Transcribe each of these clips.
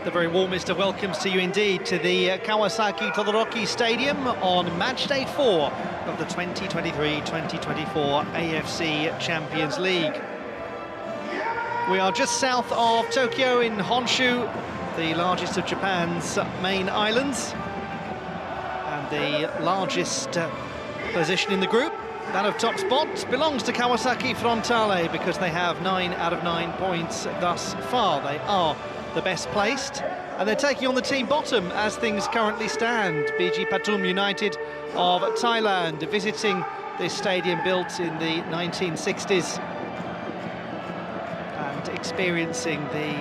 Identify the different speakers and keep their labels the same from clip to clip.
Speaker 1: The very warmest of welcomes to you indeed to the Kawasaki Todoroki Stadium on match day 4 of the 2023-2024 AFC Champions League. We are just south of Tokyo in Honshu, the largest of Japan's main islands, and the largest position in the group, that of top spot, belongs to Kawasaki Frontale because they have 9 out of 9 points thus far. They are the best placed, and they're taking on the team bottom as things currently stand. BG Pathum United of Thailand, visiting this stadium built in the 1960s and experiencing the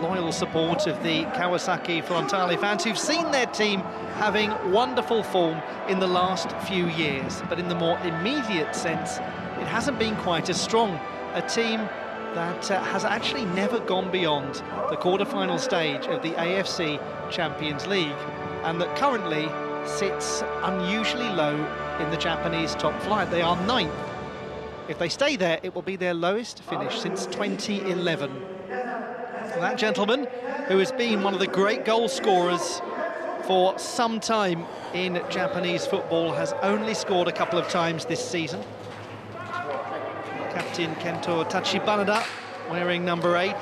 Speaker 1: loyal support of the Kawasaki Frontale fans who've seen their team having wonderful form in the last few years, but in the more immediate sense it hasn't been quite as strong. A team that has actually never gone beyond the quarter-final stage of the AFC Champions League, and that currently sits unusually low in the Japanese top flight. They are 9th. If they stay there, it will be their lowest finish since 2011. And that gentleman, who has been one of the great goal scorers for some time in Japanese football, has only scored a couple of times this season. Captain Kento Tachibanada, wearing number 8,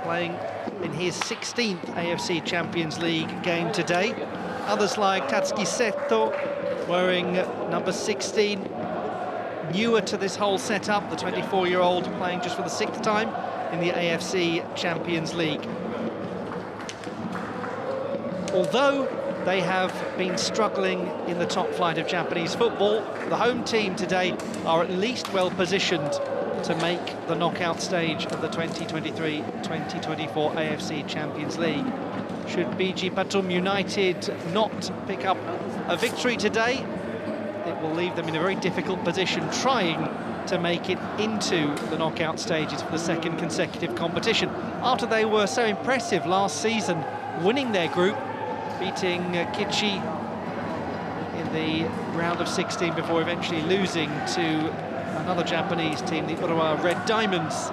Speaker 1: playing in his 16th AFC Champions League game today. Others like Tatsuki Seto, wearing number 16, newer to this whole setup, the 24-year-old playing just for the 6th time in the AFC Champions League. Although they have been struggling in the top flight of Japanese football, the home team today are at least well positioned to make the knockout stage of the 2023-2024 AFC Champions League. Should BG Pathum United not pick up a victory today, it will leave them in a very difficult position trying to make it into the knockout stages for the second consecutive competition, after they were so impressive last season, winning their group, beating Kichi in the round of 16 before eventually losing to another Japanese team, the Urawa Red Diamonds,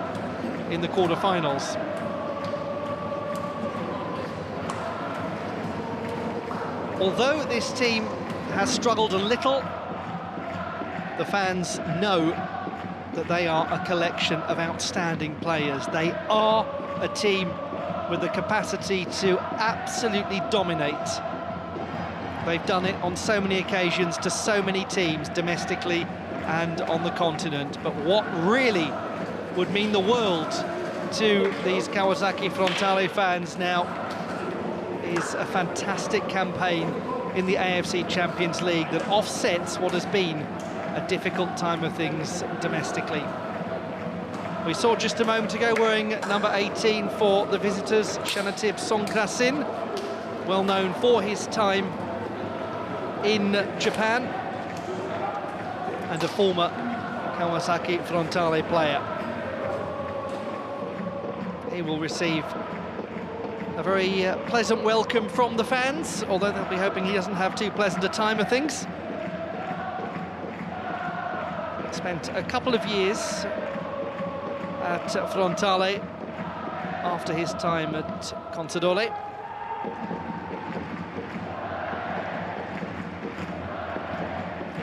Speaker 1: in the quarter-finals. Although this team has struggled a little, the fans know that they are a collection of outstanding players. They are a team with the capacity to absolutely dominate. They've done it on so many occasions to so many teams, domestically and on the continent. But what really would mean the world to these Kawasaki Frontale fans now is a fantastic campaign in the AFC Champions League that offsets what has been a difficult time of things domestically. We saw just a moment ago wearing number 18 for the visitors, Shanatib Songkrasin, well known for his time in Japan, and a former Kawasaki Frontale player. He will receive a very pleasant welcome from the fans, although they'll be hoping he doesn't have too pleasant a time of things. Spent a couple of years at Frontale after his time at Consadole.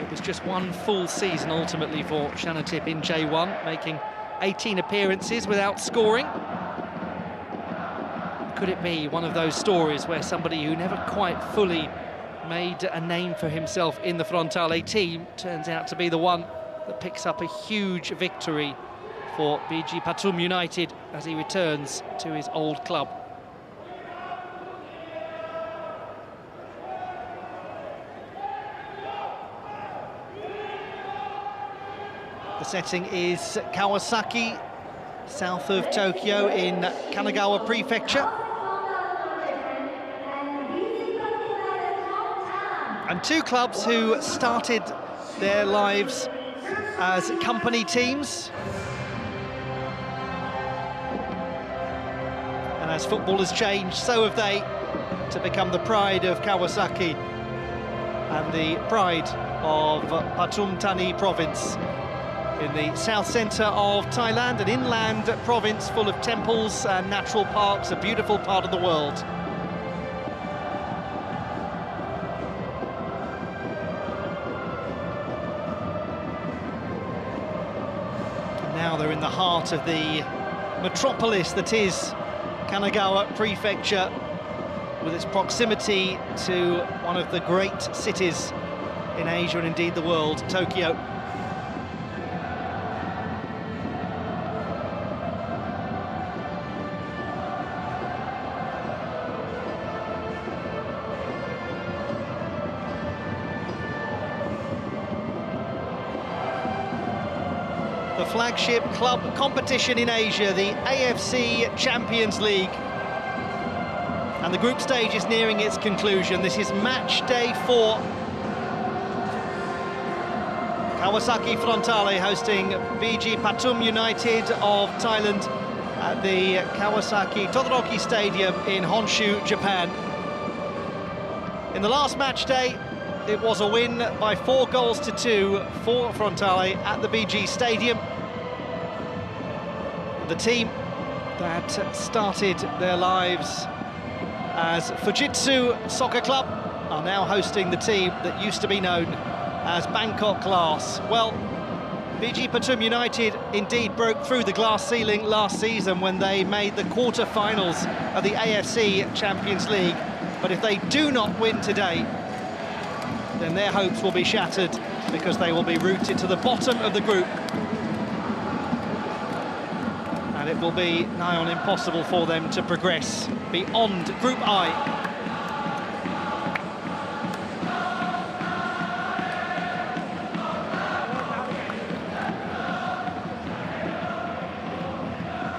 Speaker 1: It was just one full season ultimately for Shanatip in J1, making 18 appearances without scoring. Could it be one of those stories where somebody who never quite fully made a name for himself in the Frontale team turns out to be the one that picks up a huge victory for BG Pathum United as he returns to his old club? The setting is Kawasaki, south of Tokyo in Kanagawa Prefecture. And two clubs who started their lives as company teams. And as football has changed, so have they, to become the pride of Kawasaki and the pride of Pathum Thani province in the south centre of Thailand, an inland province full of temples and natural parks, a beautiful part of the world. now they're in the heart of the metropolis that is Kanagawa Prefecture, with its proximity to one of the great cities in Asia and indeed the world, Tokyo. The flagship club competition in Asia, the AFC Champions League. And the group stage is nearing its conclusion. This is match day 4. Kawasaki Frontale hosting BG Pathum United of Thailand at the Kawasaki Todoroki Stadium in Honshu, Japan. In the last match day, it was a win by 4 goals to 2 for Frontale at the BG Stadium. The team that started their lives as Fujitsu Soccer Club are now hosting the team that used to be known as Bangkok Glass. Well, BG Pathum United indeed broke through the glass ceiling last season when they made the quarter-finals of the AFC Champions League. But if they do not win today, then their hopes will be shattered, because they will be rooted to the bottom of the group. And it will be nigh on impossible for them to progress beyond Group I.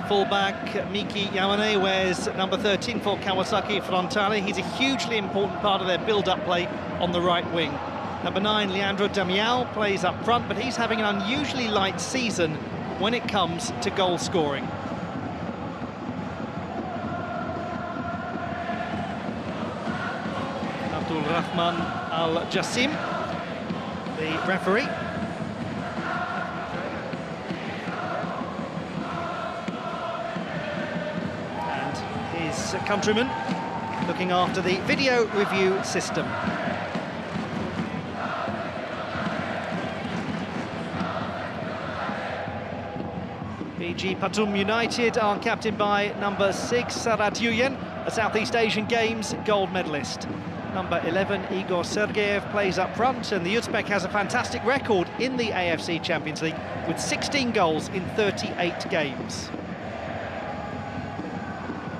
Speaker 1: Fullback Miki Yamane wears number 13 for Kawasaki Frontale. He's a hugely important part of their build-up play on the right wing. Number 9, Leandro Damiao, plays up front, but he's having an unusually light season when it comes to goal scoring. Abdul Rahman Al-Jassim, the referee. And his countryman looking after the video review system. BG Pathum United are captained by number 6, Sarat Yuyen, a Southeast Asian Games gold medalist. Number 11, Igor Sergeyev, plays up front, and the Uzbek has a fantastic record in the AFC Champions League with 16 goals in 38 games.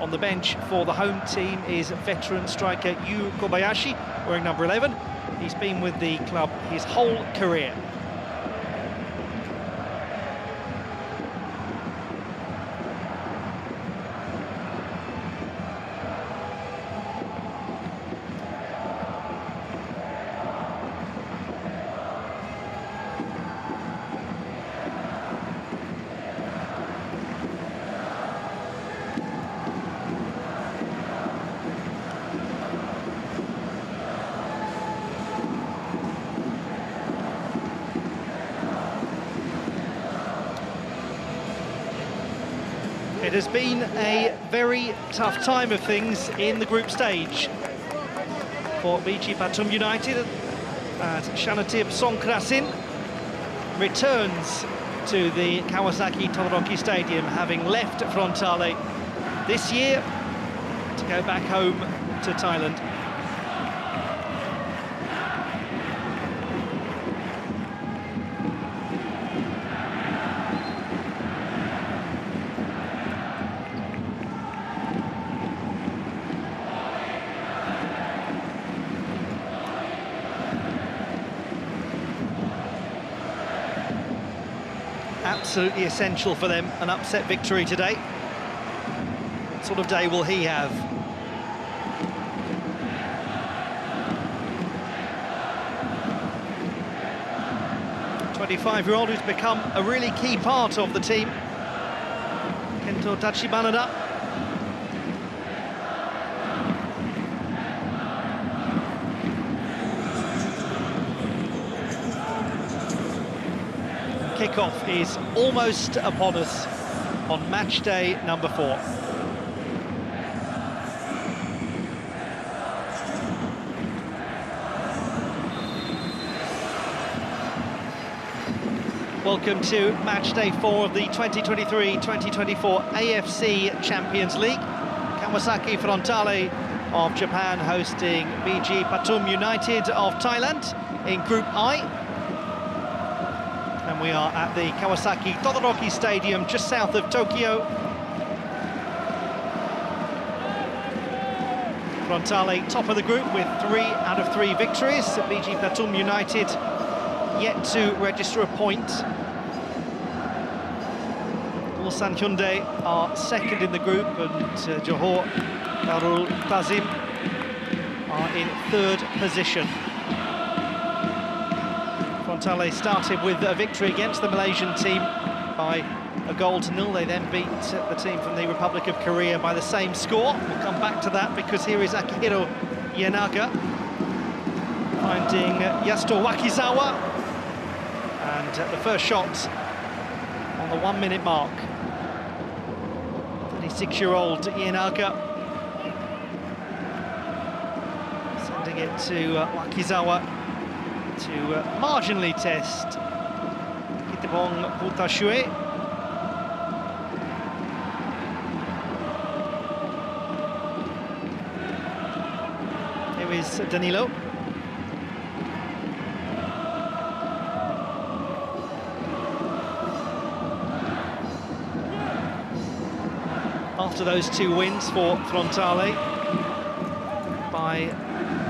Speaker 1: On the bench for the home team is veteran striker Yu Kobayashi, wearing number 11. He's been with the club his whole career. It has been a very tough time of things in the group stage for BG Pathum United, as Shanatib Songkrasin returns to the Kawasaki Todoroki Stadium, having left Frontale this year to go back home to Thailand. Absolutely essential for them, an upset victory today. What sort of day will he have? The 25-year-old who's become a really key part of the team. Kento Tachibanada. Kickoff is almost upon us on match day number 4. Welcome to match day 4 of the 2023-2024 AFC Champions League. Kawasaki Frontale of Japan hosting BG Pathum United of Thailand in Group I. And we are at the Kawasaki Todoroki Stadium just south of Tokyo. Frontale top of the group with 3 out of 3 victories. BG Pathum United yet to register a point. Ulsan Hyundai are second in the group, and Johor Darul Tazim are in 3rd position. Frontale started with a victory against the Malaysian team by a 1-0. They then beat the team from the Republic of Korea by the same score. We'll come back to that because here is Akihiro Ienaga finding Yasuto Wakizawa, and the first shot on the 1-minute mark. 36-year-old Ienaga sending it to Wakizawa to marginally test Kitebong Putashue. Here is Danilo. After those 2 wins for Frontale by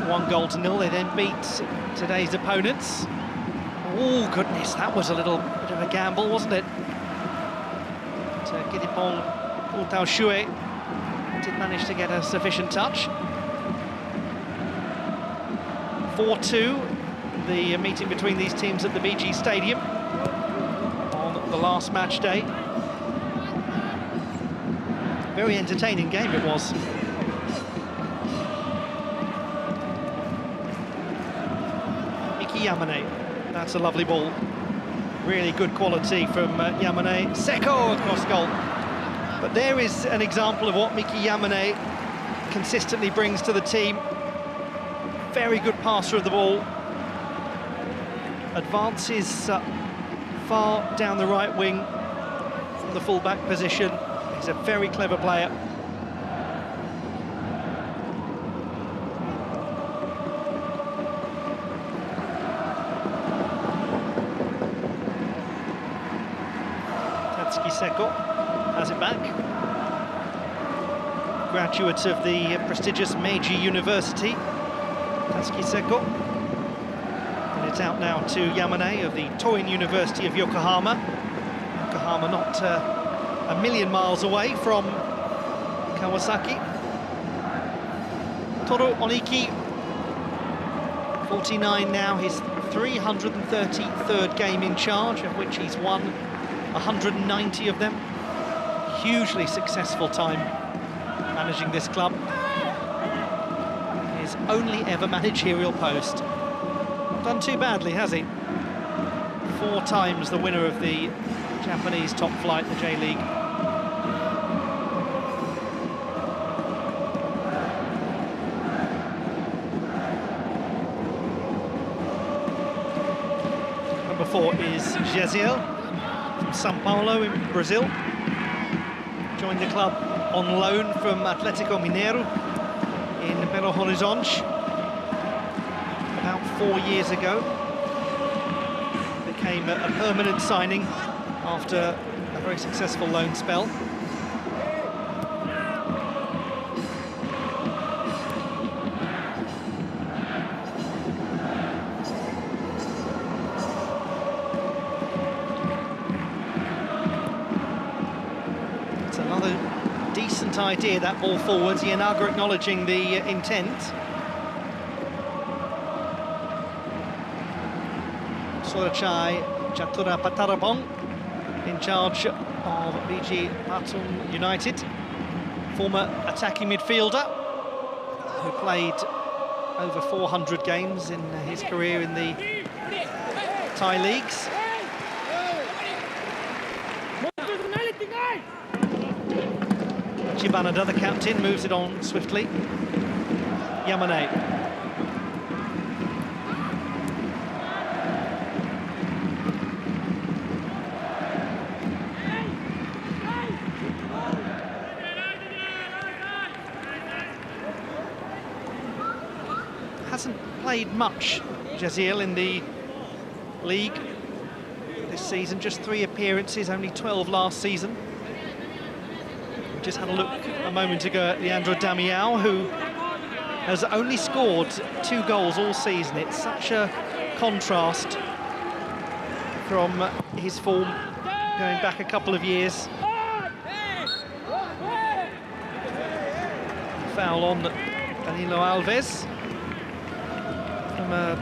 Speaker 1: 1-0, they then beat today's opponents. Oh goodness, that was a little bit of a gamble, wasn't it? Kitepong Putashue did manage to get a sufficient touch. 4-2, the meeting between these teams at the BG Stadium on the last match day. Very entertaining game it was. Miki Yamane, that's a lovely ball. Really good quality from Yamane. Seko across goal. But there is an example of what Miki Yamane consistently brings to the team. Very good passer of the ball. Advances far down the right wing from the full-back position. He's a very clever player. Tatsuki Seko has it back. Graduate of the prestigious Meiji University, Tatsuki Seko. And it's out now to Yamane of the Toin University of Yokohama. Yokohama not a million miles away from Kawasaki. Toru Oniki, 49 now, his 333rd game in charge, of which he's won 190 of them. Hugely successful time managing this club. His only ever managerial post. Not done too badly, has he? 4 times the winner of the Japanese top flight, the J-League. Number 4 is Jeziel from São Paulo in Brazil. Joined the club on loan from Atlético Mineiro in Belo Horizonte about 4 years ago. Became a permanent signing after a very successful loan spell. It's another decent idea, that ball forwards. Ienaga acknowledging the intent. Sorachai Chatura Patarabong in charge of BG Pathum United, former attacking midfielder who played over 400 games in his career in the Thai leagues. Chibanada, the captain, moves it on swiftly. Yamane. hasn't played much, Jaziel, in the league this season. Just 3 appearances, only 12 last season. We just had a look a moment ago at Leandro Damião, who has only scored 2 goals all season. It's such a contrast from his form going back a couple of years. Foul on Danilo Alves from a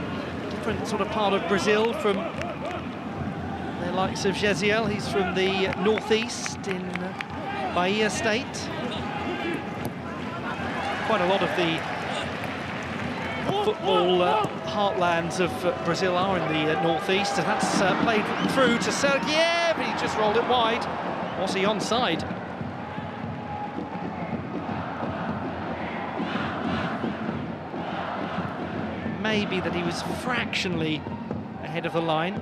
Speaker 1: different sort of part of Brazil from the likes of Jaziel. He's from the northeast in Bahia state. Quite a lot of the football heartlands of Brazil are in the northeast, and that's played through to Sergiev, but he just rolled it wide. Was he onside? Maybe that he was fractionally ahead of the line.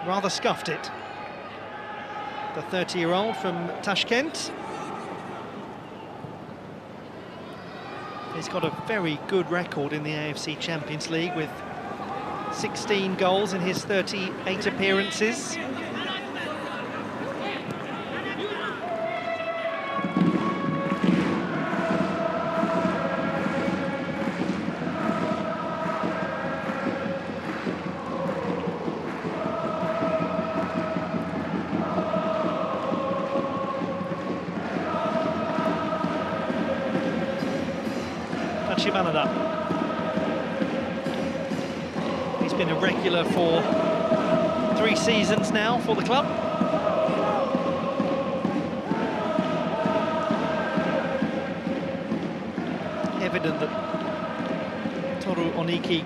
Speaker 1: Rather scuffed it. The 30-year-old from Tashkent. He's got a very good record in the AFC Champions League with 16 goals in his 38 appearances. He's been a regular for 3 seasons now for the club. Evident that Toru Oniki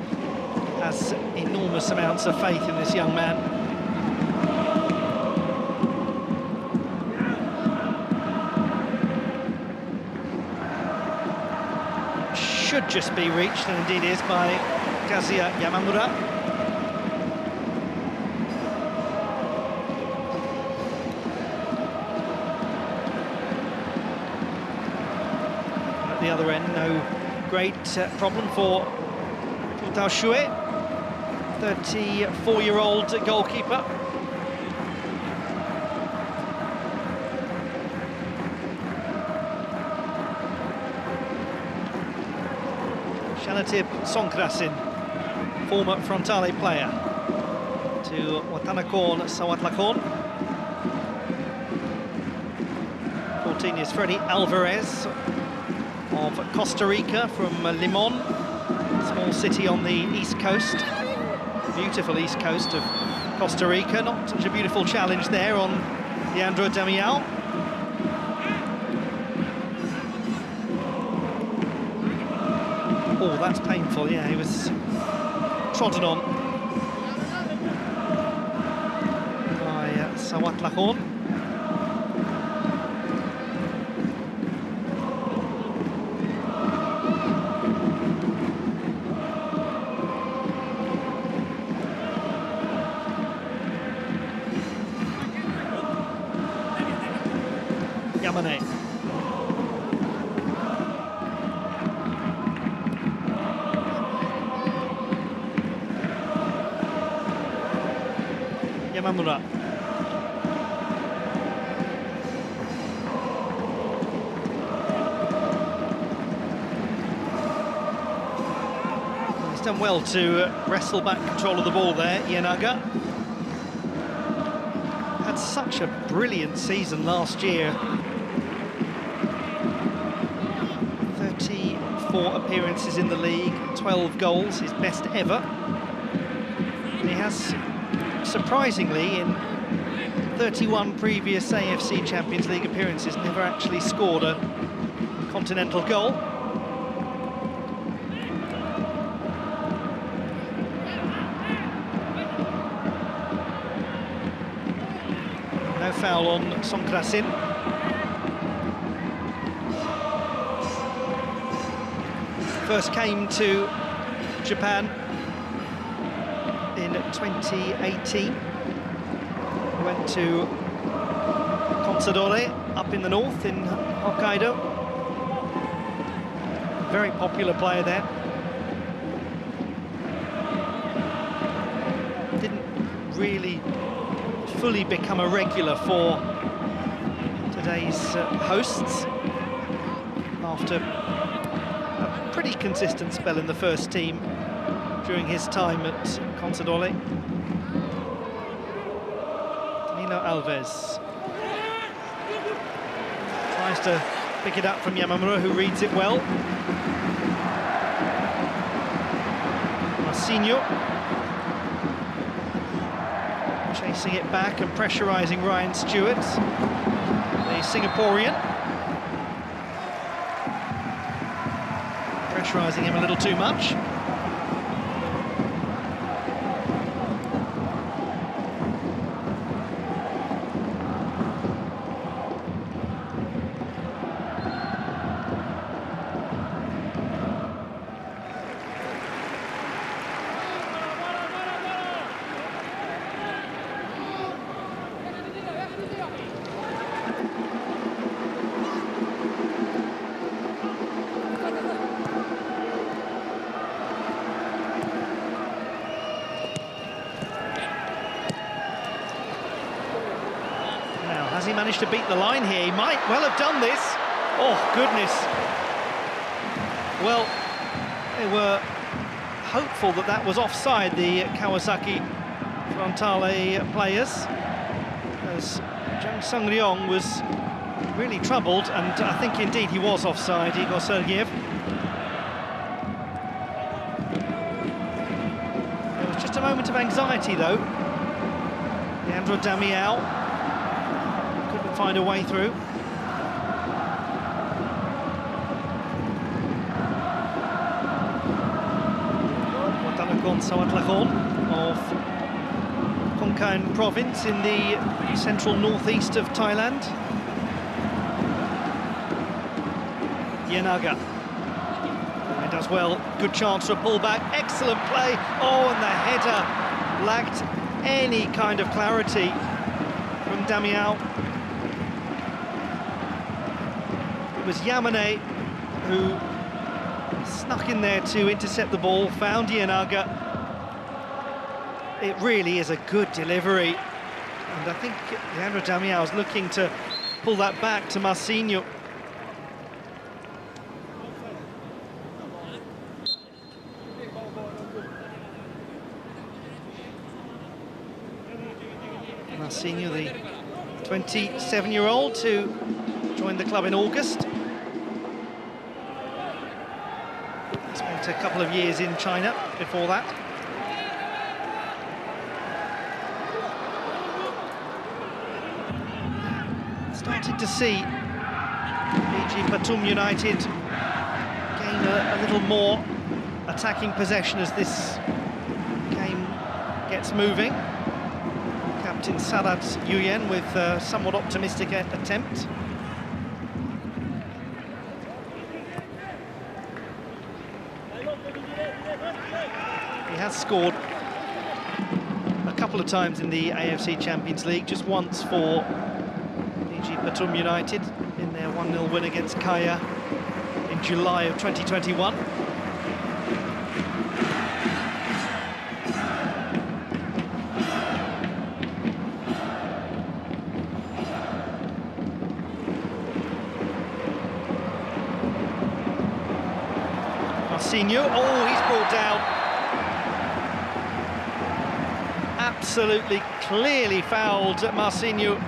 Speaker 1: has enormous amounts of faith in this young man. Should just be reached, and indeed is, by Kazuya Yamamura. At the other end, no great problem for Tao Shui, 34-year-old goalkeeper. Shanatib Songkrasin, former Frontale player, to Watanakon Sawatlakon. 14 is Freddy Alvarez of Costa Rica from Limon, small city on the east coast, beautiful east coast of Costa Rica. Not such a beautiful challenge there on Leandro Damião. Oh, that's painful, yeah, he was trodden on by Sawatlakon. Yamane. Yamamura. He's done well to wrestle back control of the ball there, Ienaga. Had such a brilliant season last year. 34 appearances in the league, 12 goals, his best ever. And he has, surprisingly, in 31 previous AFC Champions League appearances, never actually scored a continental goal. No foul on Songkrasin. First came to Japan in 2018. Went to Consadole up in the north in Hokkaido. very popular player there. Didn't really fully become a regular for today's hosts after a pretty consistent spell in the first team during his time at Consadole. Danilo Alves tries to pick it up from Yamamura, who reads it well. Marcinho chasing it back and pressurising Ryan Stewart, the Singaporean. Pressurising him a little too much. Has he managed to beat the line here? He might well have done this. Oh, goodness. Well, they were hopeful that that was offside, the Kawasaki Frontale players, as Jung Sung-ryong was really troubled, and I think indeed he was offside, Igor Sergeyev. There was just a moment of anxiety, though. Leandro Damião couldn't find a way through. Sawatlakhon of Konkan province in the central northeast of Thailand. Yenaga. He does well. Good chance for a pullback. Excellent play. Oh, and the header lacked any kind of clarity from Damião. It was Yamane who snuck in there to intercept the ball, found Yenaga. It really is a good delivery, and I think Leandro Damião is looking to pull that back to Marcinho. Marcinho, the 27-year-old who joined the club in August. Spent a couple of years in China before that. Started to see PG Pathum United gain a little more attacking possession as this game gets moving. Captain Sadat Yuyen with a somewhat optimistic attempt. He has scored a couple of times in the AFC Champions League, just once for PG Pathum United in their 1-0 win against Kaya in July of 2021. Marcinho, oh, he's brought down. Absolutely clearly fouled Marcinho.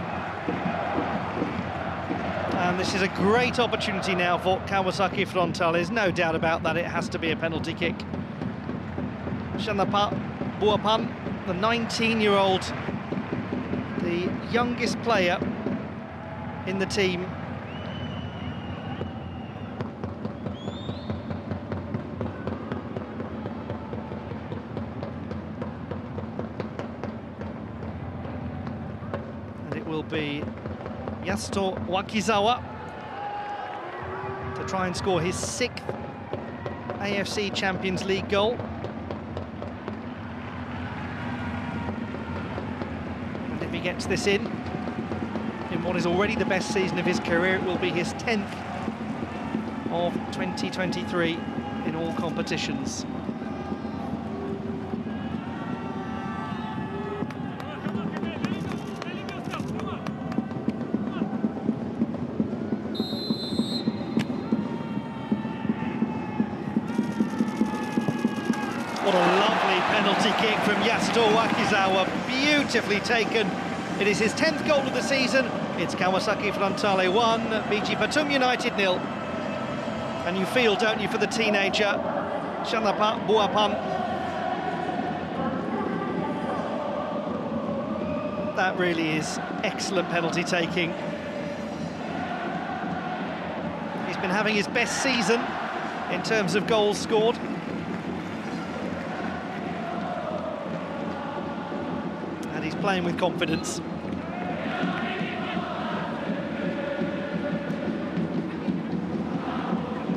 Speaker 1: And this is a great opportunity now for Kawasaki Frontale. There's no doubt about that, it has to be a penalty kick. Shanapa Buapan, the 19-year-old, the youngest player in the team. And it will be Yasuto Wakizawa to try and score his 6th AFC Champions League goal. And if he gets this in what is already the best season of his career, it will be his 10th of 2023 in all competitions. What a lovely penalty kick from Yasuto Wakizawa, beautifully taken. It is his 10th goal of the season. It's Kawasaki Frontale 1, BG Pathum United 0. And you feel, don't you, for the teenager, Shanapa Buapan. That really is excellent penalty taking. He's been having his best season in terms of goals scored. And he's playing with confidence.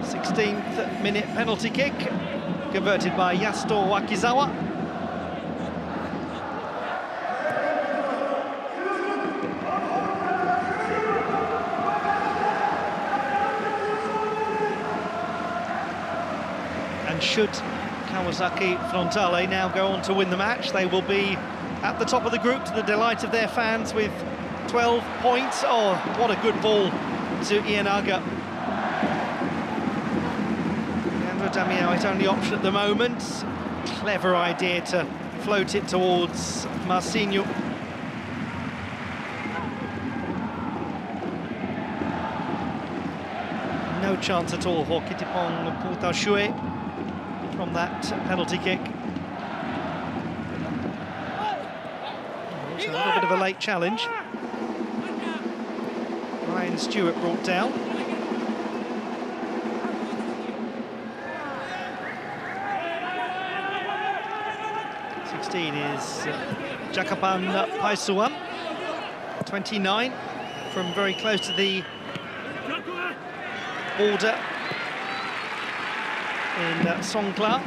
Speaker 1: 16th minute penalty kick, converted by Yasuto Wakizawa. And should Kawasaki Frontale now go on to win the match, they will be at the top of the group to the delight of their fans with 12 points. Oh, what a good ball to Ienaga. Damião, his only option at the moment. Clever idea to float it towards Marcinho. No chance at all for Kitipong Putashue from that penalty kick. Also a little bit of a late challenge. Ryan Stewart brought down. 16 is Jakapan Paisuan, 29, from very close to the border in Songkhla.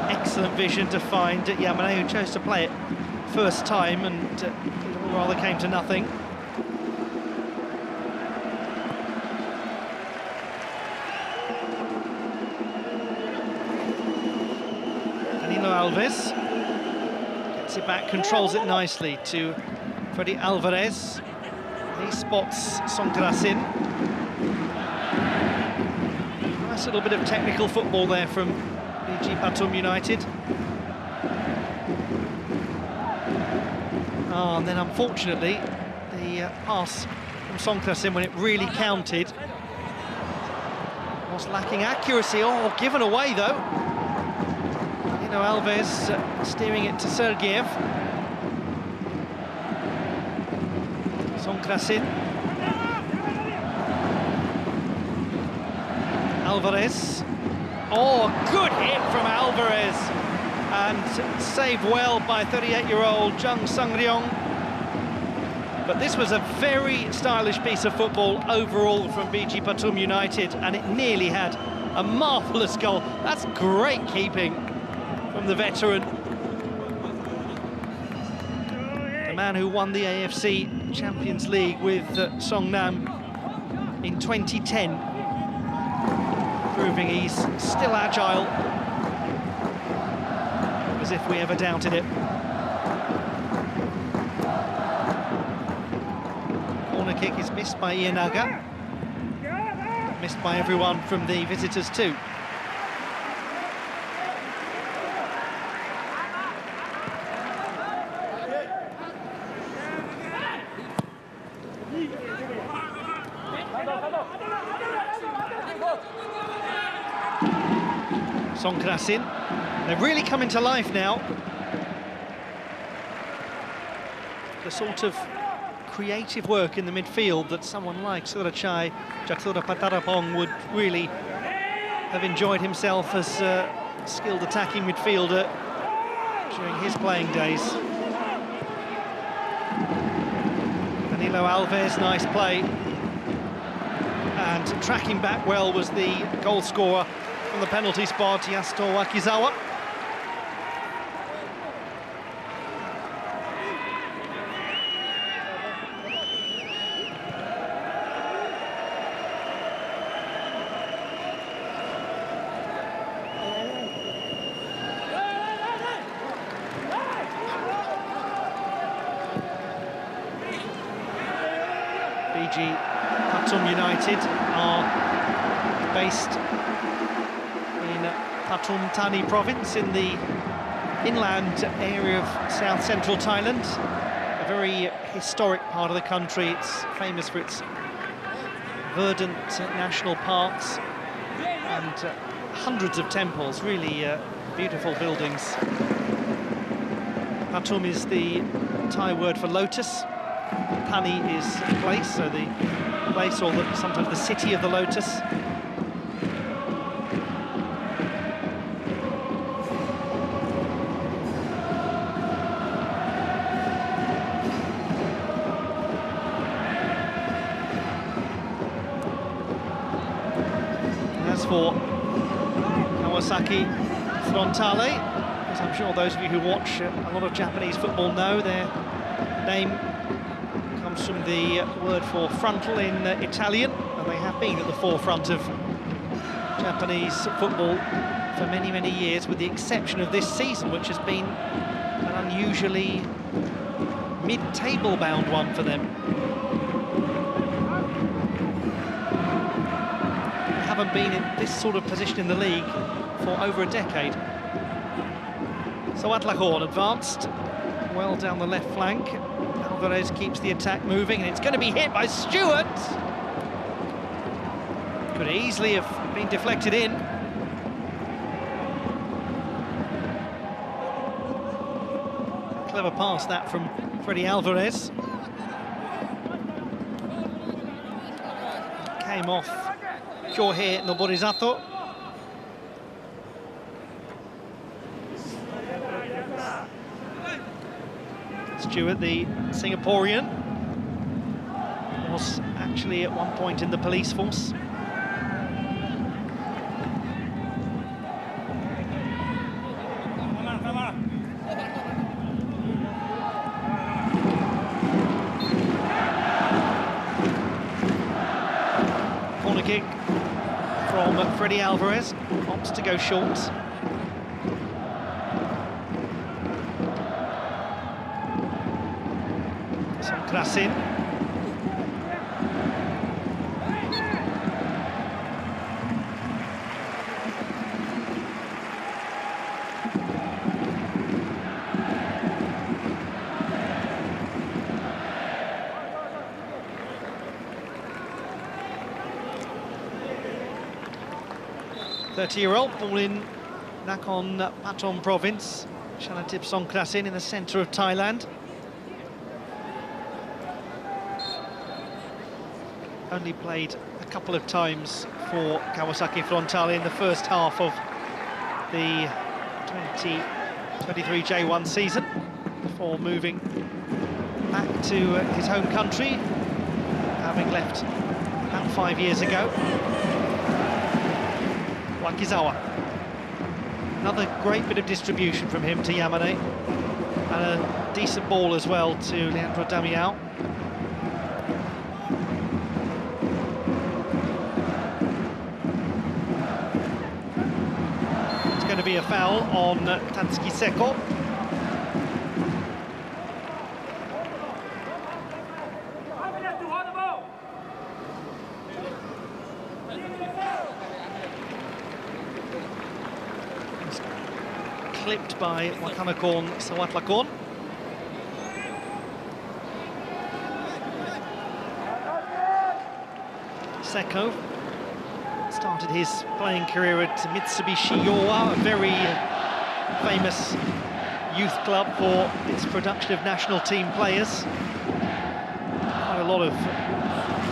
Speaker 1: Excellent vision to find Yamane, who chose to play it first time and rather came to nothing. Danilo Alves gets it back, controls it nicely to Freddy Alvarez. He spots Songkrasin. Nice little bit of technical football there from BG Pathum United. And then unfortunately the pass from Songkrasin, when it really counted, was lacking accuracy. Oh, given away though. Alves steering it to Sergeyev. Songkrasin. Alvarez. Oh, good hit from Alvarez, and saved well by 38-year-old Jung Sung-ryong. But this was a very stylish piece of football overall from BG Pathum United, and it nearly had a marvellous goal. That's great keeping from the veteran. The man who won the AFC Champions League with Songnam in 2010. Proving he's still agile, as if we ever doubted it. Corner kick is missed by Ienaga. Missed by everyone from the visitors too. Songkrasin, they're really coming to life now. The sort of creative work in the midfield that someone like Surachai Jaksura Patarapong would really have enjoyed himself as a skilled attacking midfielder during his playing days. Danilo Alves, nice play. And tracking back well was the goal scorer from the penalty spot, Yasuto Wakizawa. Pathum United are based in Pathum Thani province in the inland area of south-central Thailand, a very historic part of the country. It's famous for its verdant national parks and hundreds of temples, really beautiful buildings. Pathum is the Thai word for lotus. Thani is place, so the place, or sometimes the city of the lotus. As for Kawasaki Frontale, as I'm sure those of you who watch a lot of Japanese football know, their name comes from the word for frontal in Italian, and they have been at the forefront of Japanese football for many, many years, with the exception of this season, which has been an unusually mid-table bound one for them. They haven't been in this sort of position in the league for over a decade. So Atlahorn advanced well down the left flank. Alvarez keeps the attack moving, and it's going to be hit by Stewart. Could easily have been deflected in. Clever pass that from Freddy Alvarez. Came off Kyohei Noborizato. Stewart, the Singaporean, was actually at one point in the police force. Corner kick from Freddy Alvarez, opts to go short. Krasin. Thirty-year-old ball in Nakhon Pathom province. Chanatip Songkrasin in the centre of Thailand. Only played a couple of times for Kawasaki Frontale in the first half of the 2023 J1 season, before moving back to his home country, having left about 5 years ago. Wakizawa. Another great bit of distribution from him to Yamane, and a decent ball as well to Leandro Damião. Going to be a foul on Tatsuki Seko. Clipped by Wakanakorn Sawatlakorn. Seko started his playing career at Mitsubishi Yowa, a very famous youth club for its production of national team players. Quite a lot of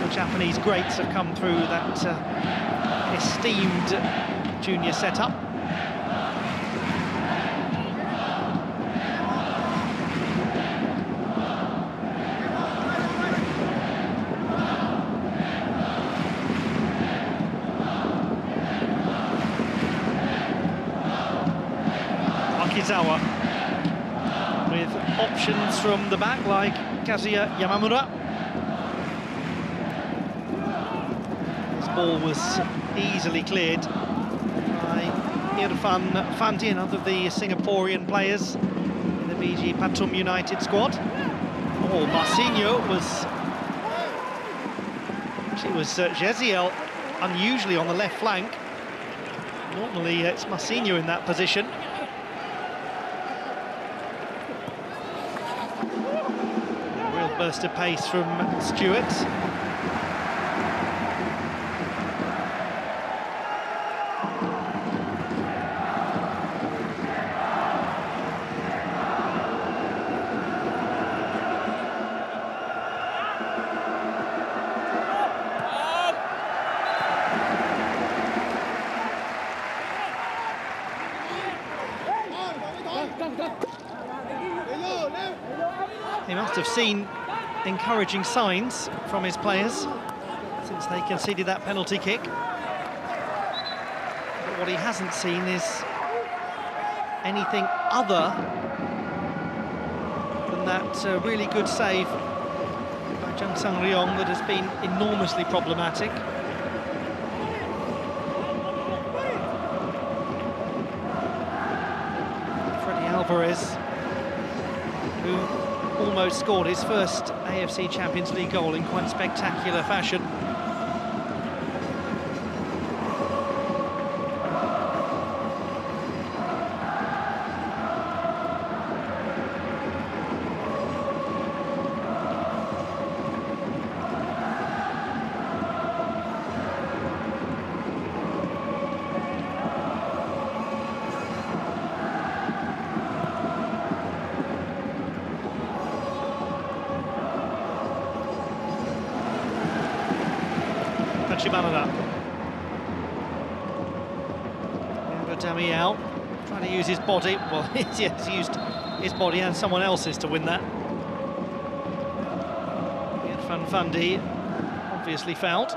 Speaker 1: the Japanese greats have come through that esteemed junior setup. With options from the back like Kazuya Yamamura. This ball was easily cleared by Irfan Fandi, another of the Singaporean players in the BG Pathum United squad. Oh, Marcinho was... Actually, it was Jeziel, unusually on the left flank. Normally it's Marcinho in that position. Burst of pace from Stewart. He must have seen encouraging signs from his players since they conceded that penalty kick. But what he hasn't seen is anything other than that really good save by Jung Sang-ryong that has been enormously problematic. Freddie Alvarez, who almost scored his first AFC Champions League goal in quite spectacular fashion. Damiao trying to use his body. Well, he's used his body and someone else's to win that. Irfan Fandi obviously fouled.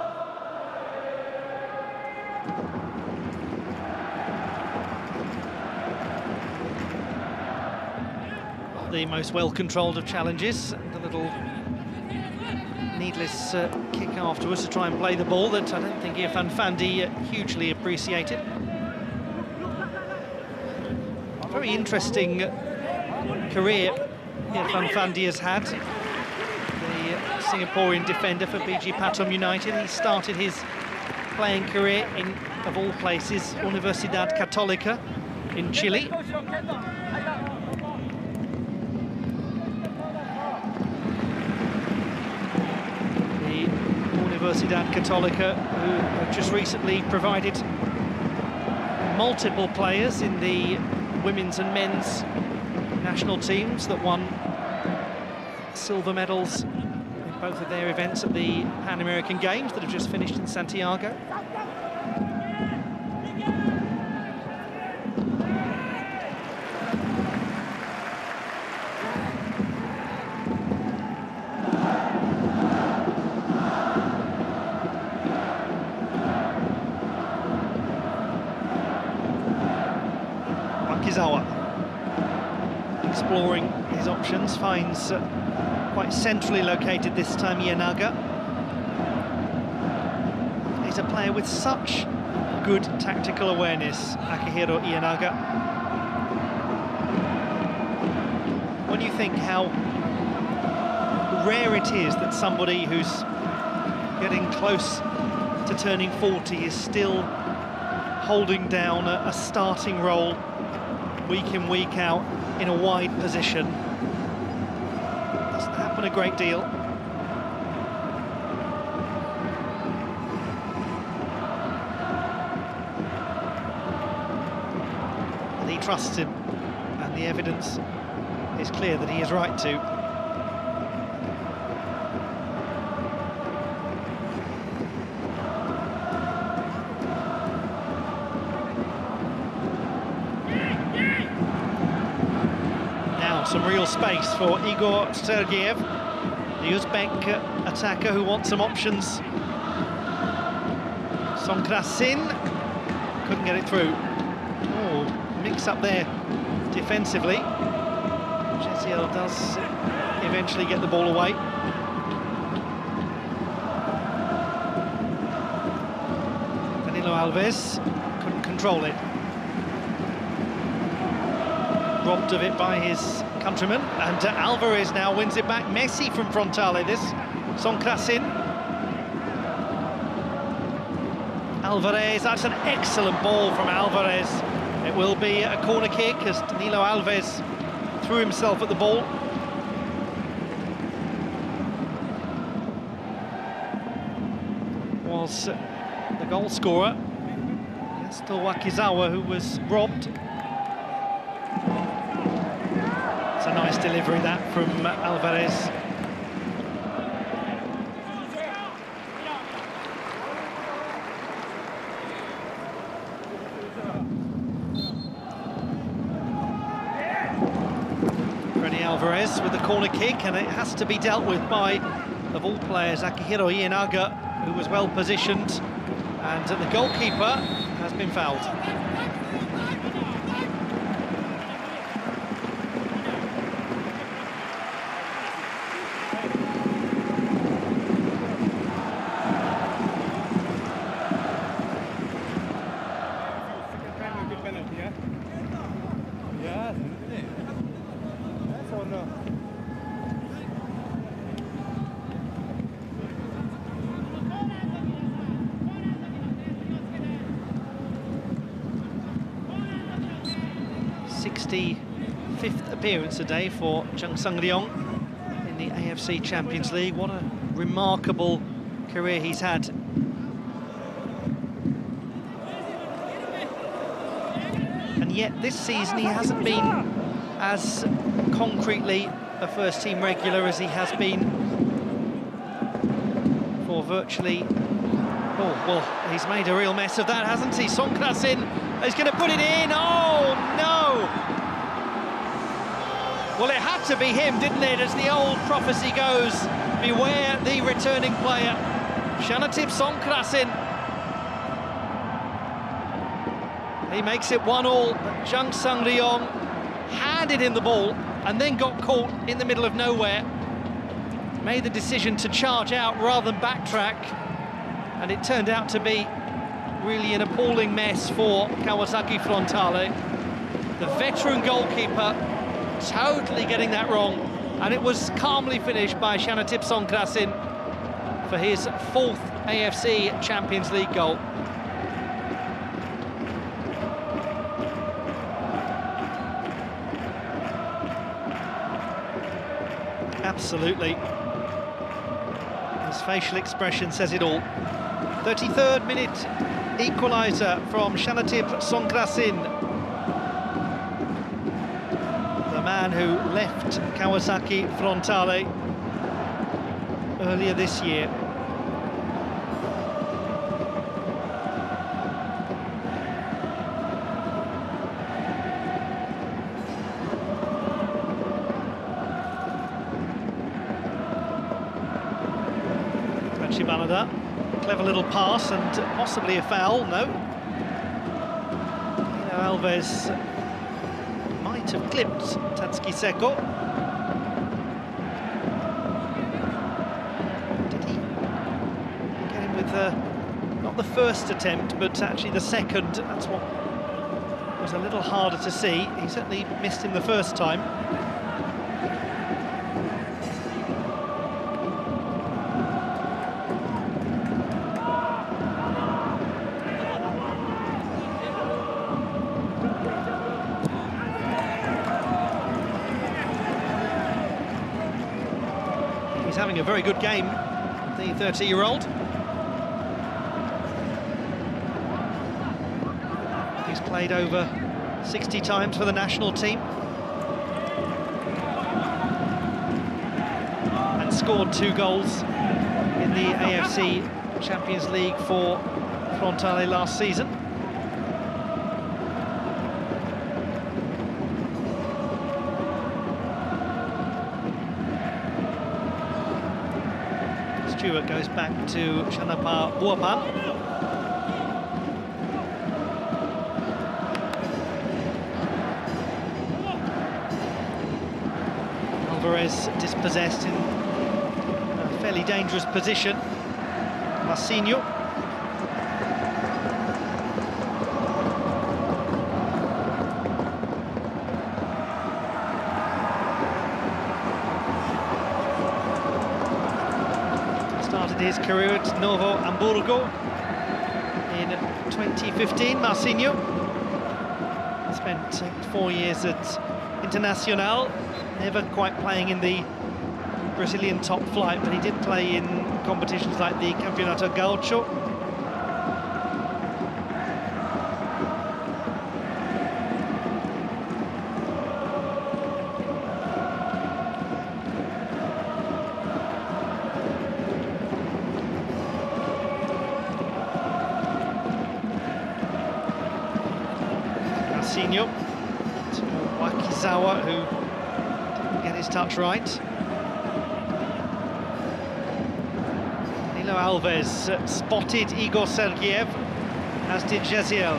Speaker 1: The most well-controlled of challenges. The little needless kick afterwards to try and play the ball that I don't think Irfan Fandi hugely appreciated. Very interesting career Irfan Fandi has had, the Singaporean defender for BG Pathum United. He started his playing career in, of all places, Universidad Católica in Chile. The Universidad Católica, who have just recently provided multiple players in the women's and men's national teams that won silver medals in both of their events at the Pan American Games that have just finished in Santiago. Exploring his options, finds quite centrally located this time Ienaga. He's a player with such good tactical awareness, Akihiro Ienaga. When you think how rare it is that somebody who's getting close to turning 40 is still holding down a starting role week in, week out in a wide position. Doesn't happen a great deal. And he trusts him, and the evidence is clear that he is right to. some real space for Igor Sergeyev, the Uzbek attacker who wants some options. Sonkrasin couldn't get it through. Oh, mix up there defensively. Jeziel does eventually get the ball away. Danilo Alves couldn't control it. Robbed of it by his countryman, and Alvarez now wins it back. Messi from Frontale, this. Sonkrasin. Alvarez, that's an excellent ball from Alvarez. It will be a corner kick as Danilo Alves threw himself at the ball. Was the goal scorer, Nestor Wakizawa, who was robbed. It's a nice delivery that from Alvarez. Alvarez with the corner kick, and it has to be dealt with by, of all players, Akihiro Ienaga, who was well positioned, and the goalkeeper has been fouled. Fifth appearance today for Jung Sung-ryong in the AFC Champions League. What a remarkable career he's had. And yet this season he hasn't been as concretely a first-team regular as he has been for virtually... Oh, well, he's made a real mess of that, hasn't he? Sonkrasin is going to put it in. Oh, no! Well, it had to be him, didn't it? As the old prophecy goes, beware the returning player, Shanatip Sonkrasin. He makes it 1-all, but Jung Sung-ryong handed in the ball and then got caught in the middle of nowhere. Made the decision to charge out rather than backtrack, and it turned out to be really an appalling mess for Kawasaki Frontale. The veteran goalkeeper totally getting that wrong, and it was calmly finished by Shanatip Sonkrasin for his 4th AFC Champions League goal. Absolutely. His facial expression says it all. 33rd minute equaliser from Shanatip Sonkrasin. Man who left Kawasaki Frontale earlier this year. Banada, clever little pass and possibly a foul. No. Alves might have clipped Tatsuki Seko. Did he get him with not the first attempt, but actually the second? That's what was a little harder to see. He certainly missed him the first time. He's having a very good game, the 30-year-old. He's played over 60 times for the national team and scored 2 goals in the AFC Champions League for Frontale last season. Stewart goes back to Shanapa Buapan. Alvarez dispossessed in a fairly dangerous position. Marcinho. Started his career at Novo Hamburgo in 2015. Marcinho spent 4 years at Internacional, never quite playing in the Brazilian top flight, but he did play in competitions like the Campeonato Gaúcho. Marcinho to Wakizawa, who didn't get his touch right. Danilo Alves spotted Igor Sergeev, as did Jaziel.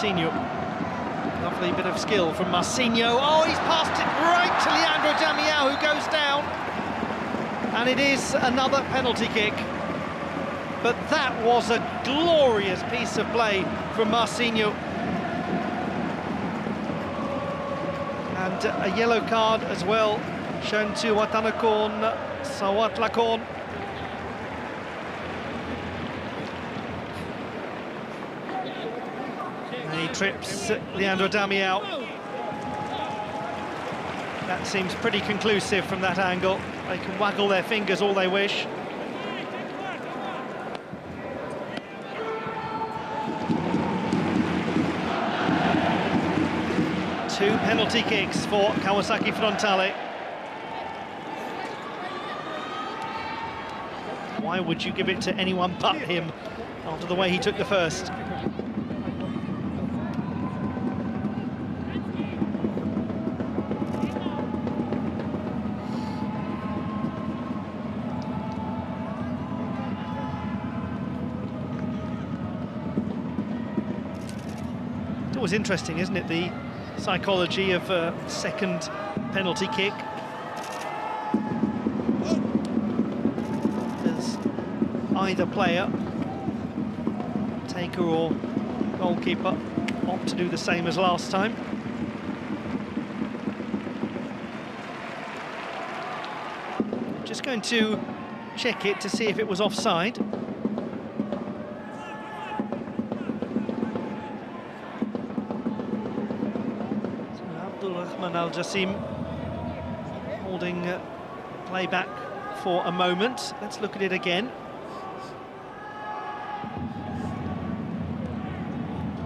Speaker 1: Marcinho. Lovely bit of skill from Marcinho. Oh, he's passed it right to Leandro Damião, who goes down. And it is another penalty kick. But that was a glorious piece of play from Marcinho. And a yellow card as well, shown to Watanakon Sawatlakon. He trips Leandro Damião. That seems pretty conclusive from that angle. They can waggle their fingers all they wish. Two penalty kicks for Kawasaki Frontale. Why would you give it to anyone but him after the way he took the first? It's always interesting, isn't it, the psychology of a second penalty kick. As either player, taker or goalkeeper, opt to do the same as last time. Just going to check it to see if it was offside. Al-Jassim holding play back for a moment. Let's look at it again.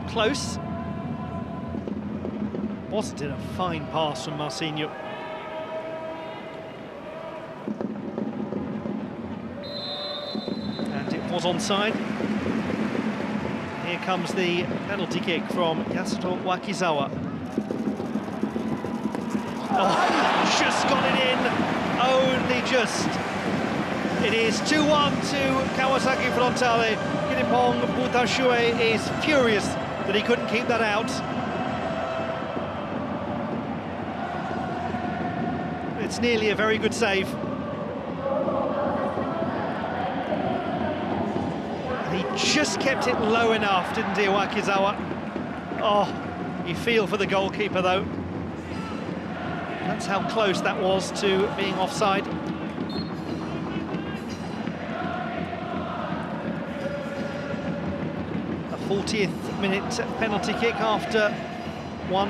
Speaker 1: Close. Wasn't it a fine pass from Marcinho? And it was onside. Here comes the penalty kick from Yasuto Wakizawa. Oh, just got it in, only just. It is 2-1 to Kawasaki Frontale. Kiripong Butashue is furious that he couldn't keep that out. It's nearly a very good save. He just kept it low enough, didn't he, Wakizawa? Oh, you feel for the goalkeeper, though. That's how close that was to being offside. A 40th minute penalty kick after one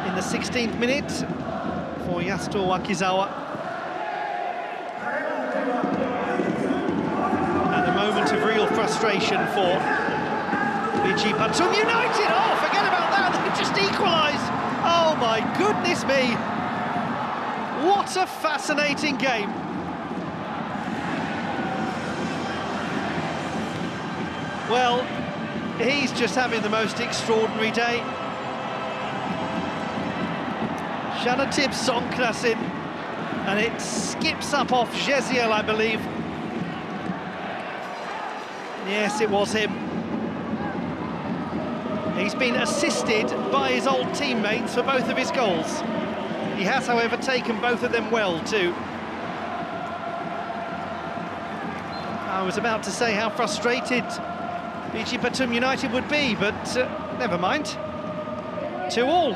Speaker 1: in the 16th minute for Yasuto Wakizawa. And a moment of real frustration for Pathum United. Oh, forget about Now they just equalised. Oh my goodness me. What a fascinating game. Well, he's just having the most extraordinary day. Shanatib Songkrasin, and it skips up off Jeziel, I believe. Yes, it was him. He's been assisted by his old teammates for both of his goals. He has, however, taken both of them well, too. I was about to say how frustrated BG Pathum United would be, but never mind. 2-2.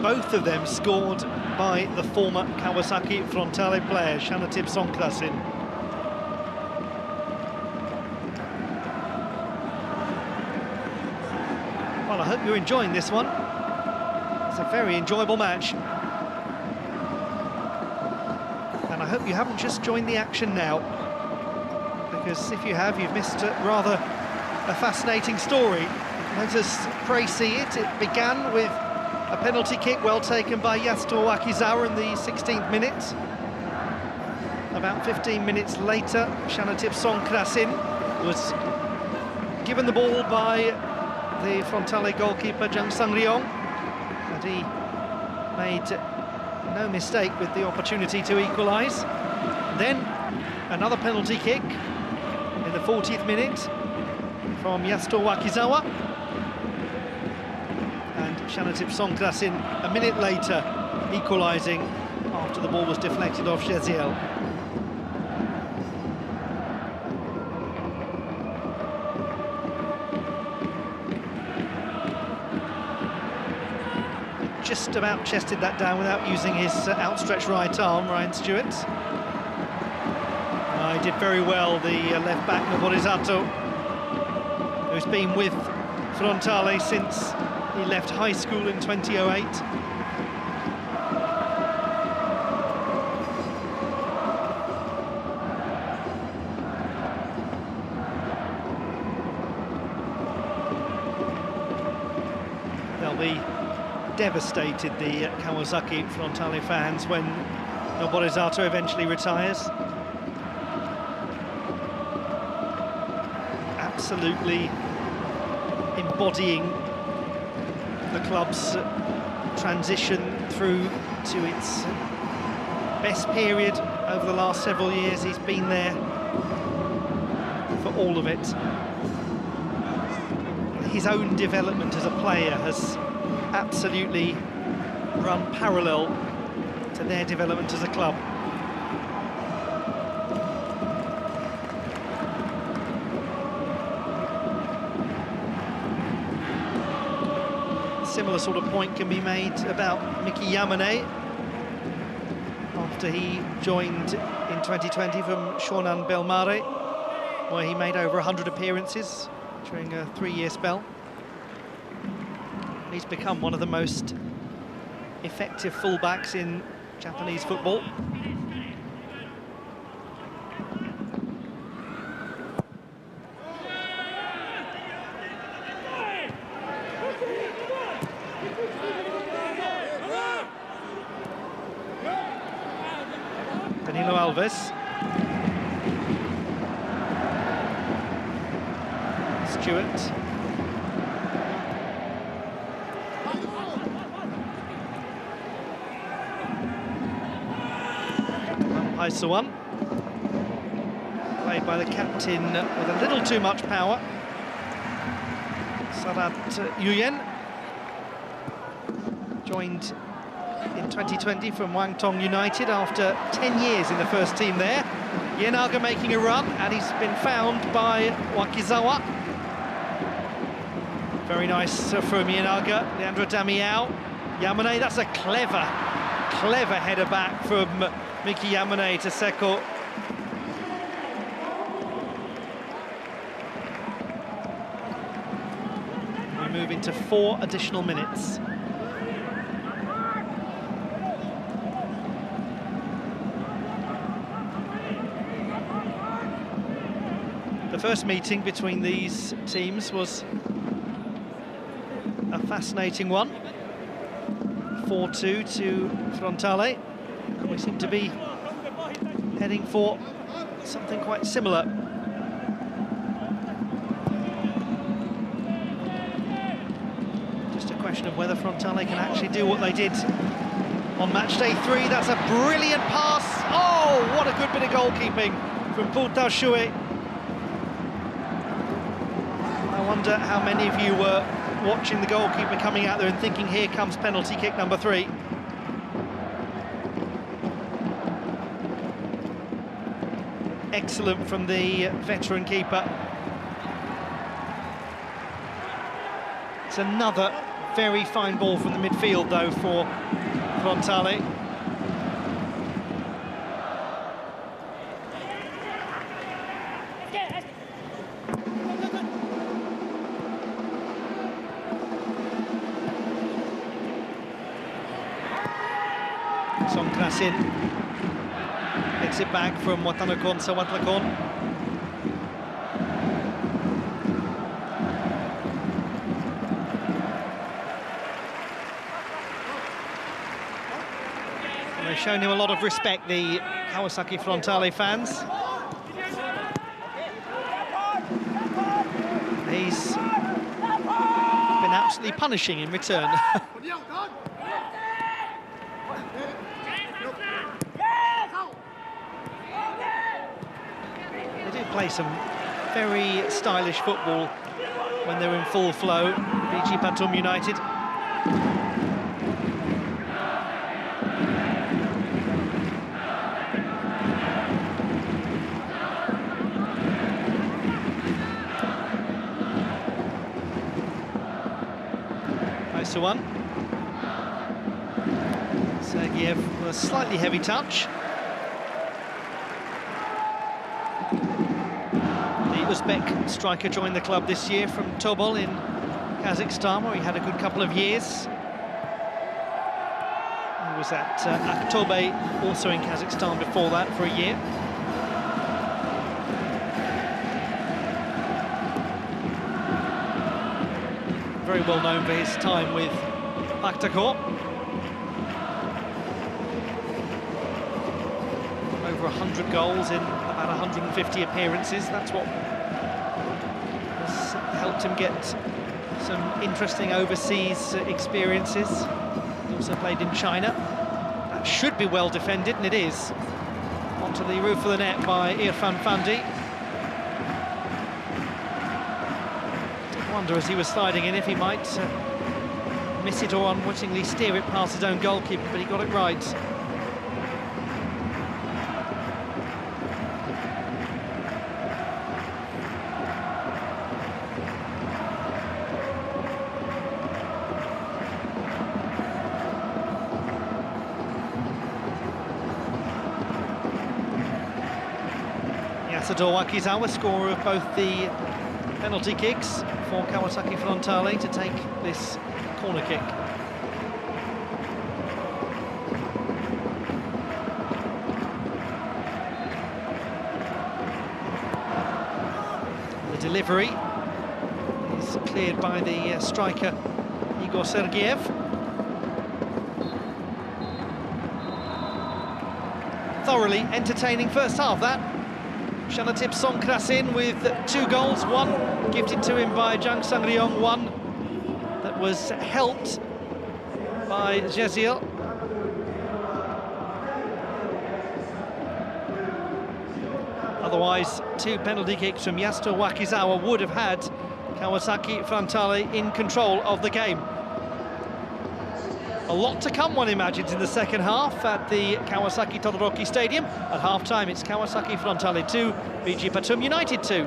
Speaker 1: Both of them scored by the former Kawasaki Frontale player, Shanatib Songkrasin. Well, I hope you're enjoying this one. It's a very enjoyable match. And I hope you haven't just joined the action now, because if you have, you've missed rather a fascinating story. Let us pray see it. It began with a penalty kick well taken by Yasuto Wakizawa in the 16th minute. About 15 minutes later, Shanatib Songkrasin was given the ball by the Frontale goalkeeper Jang Sang-ryong, and he made no mistake with the opportunity to equalise. Then another penalty kick in the 40th minute from Yasuto Wakizawa, and Shanatib Songkrasin a minute later equalising after the ball was deflected off Jeziel. Just about chested that down without using his outstretched right arm, Ryan Stewart. He did very well, the left-back Noborizato, who's been with Frontale since he left high school in 2008. They'll be devastated, the Kawasaki Frontale fans, when Noborizato eventually retires. Absolutely embodying the club's transition through to its best period over the last several years. He's been there for all of it. His own development as a player has absolutely run parallel to their development as a club. Similar sort of point can be made about Miki Yamane after he joined in 2020 from Shonan Bellmare, where he made over 100 appearances during a 3-year spell. He's become one of the most effective fullbacks in Japanese football. Danilo Alves. Stewart. One, played by the captain with a little too much power, Sadat Yuyen, joined in 2020 from Wangtong United after 10 years in the first team there. Ienaga making a run, and he's been found by Wakizawa. Very nice from Ienaga. Leandro Damião. Yamane, that's a clever header back from Miki Yamane to Seko. We move into 4 additional minutes. The first meeting between these teams was a fascinating one. 4-2 to Frontale. And we seem to be heading for something quite similar. Just a question of whether Frontale can actually do what they did on match day 3. That's a brilliant pass. Oh, what a good bit of goalkeeping from Pathum. I wonder how many of you were watching the goalkeeper coming out there and thinking, here comes penalty kick number 3. Excellent from the veteran keeper. It's another very fine ball from the midfield, though, for Frontale. Songkrasin gets it back from Watanakon Sawatlakon. They've shown him a lot of respect, the Kawasaki Frontale fans. He's been absolutely punishing in return. They do play some very stylish football when they're in full flow, VG Pathum United. One. Sergeyev with a slightly heavy touch. The Uzbek striker joined the club this year from Tobol in Kazakhstan, where he had a good couple of years. He was at Aktobe, also in Kazakhstan, before that for a year. Very well known for his time with Aktakor. Over 100 goals in about 150 appearances. That's what has helped him get some interesting overseas experiences. He also played in China. That should be well defended, and it is. Onto the roof of the net by Irfan Fandi. I wonder, as he was sliding in, if he might miss it or unwittingly steer it past his own goalkeeper, but he got it right. Yasador Wakizawa, scorer of both the penalty kicks for Kawasaki Frontale, to take this corner kick. The delivery is cleared by the striker Igor Sergeyev. Thoroughly entertaining first half, that. Shanatip Songkrasin with 2 goals, one gifted to him by Jang Sang-ryong, one that was helped by Jezil. Otherwise, 2 penalty kicks from Yasador Wakizawa would have had Kawasaki Frontale in control of the game. A lot to come, one imagines, in the second half at the Kawasaki Todoroki Stadium. At half-time, it's Kawasaki Frontale 2, VG Pathum United 2.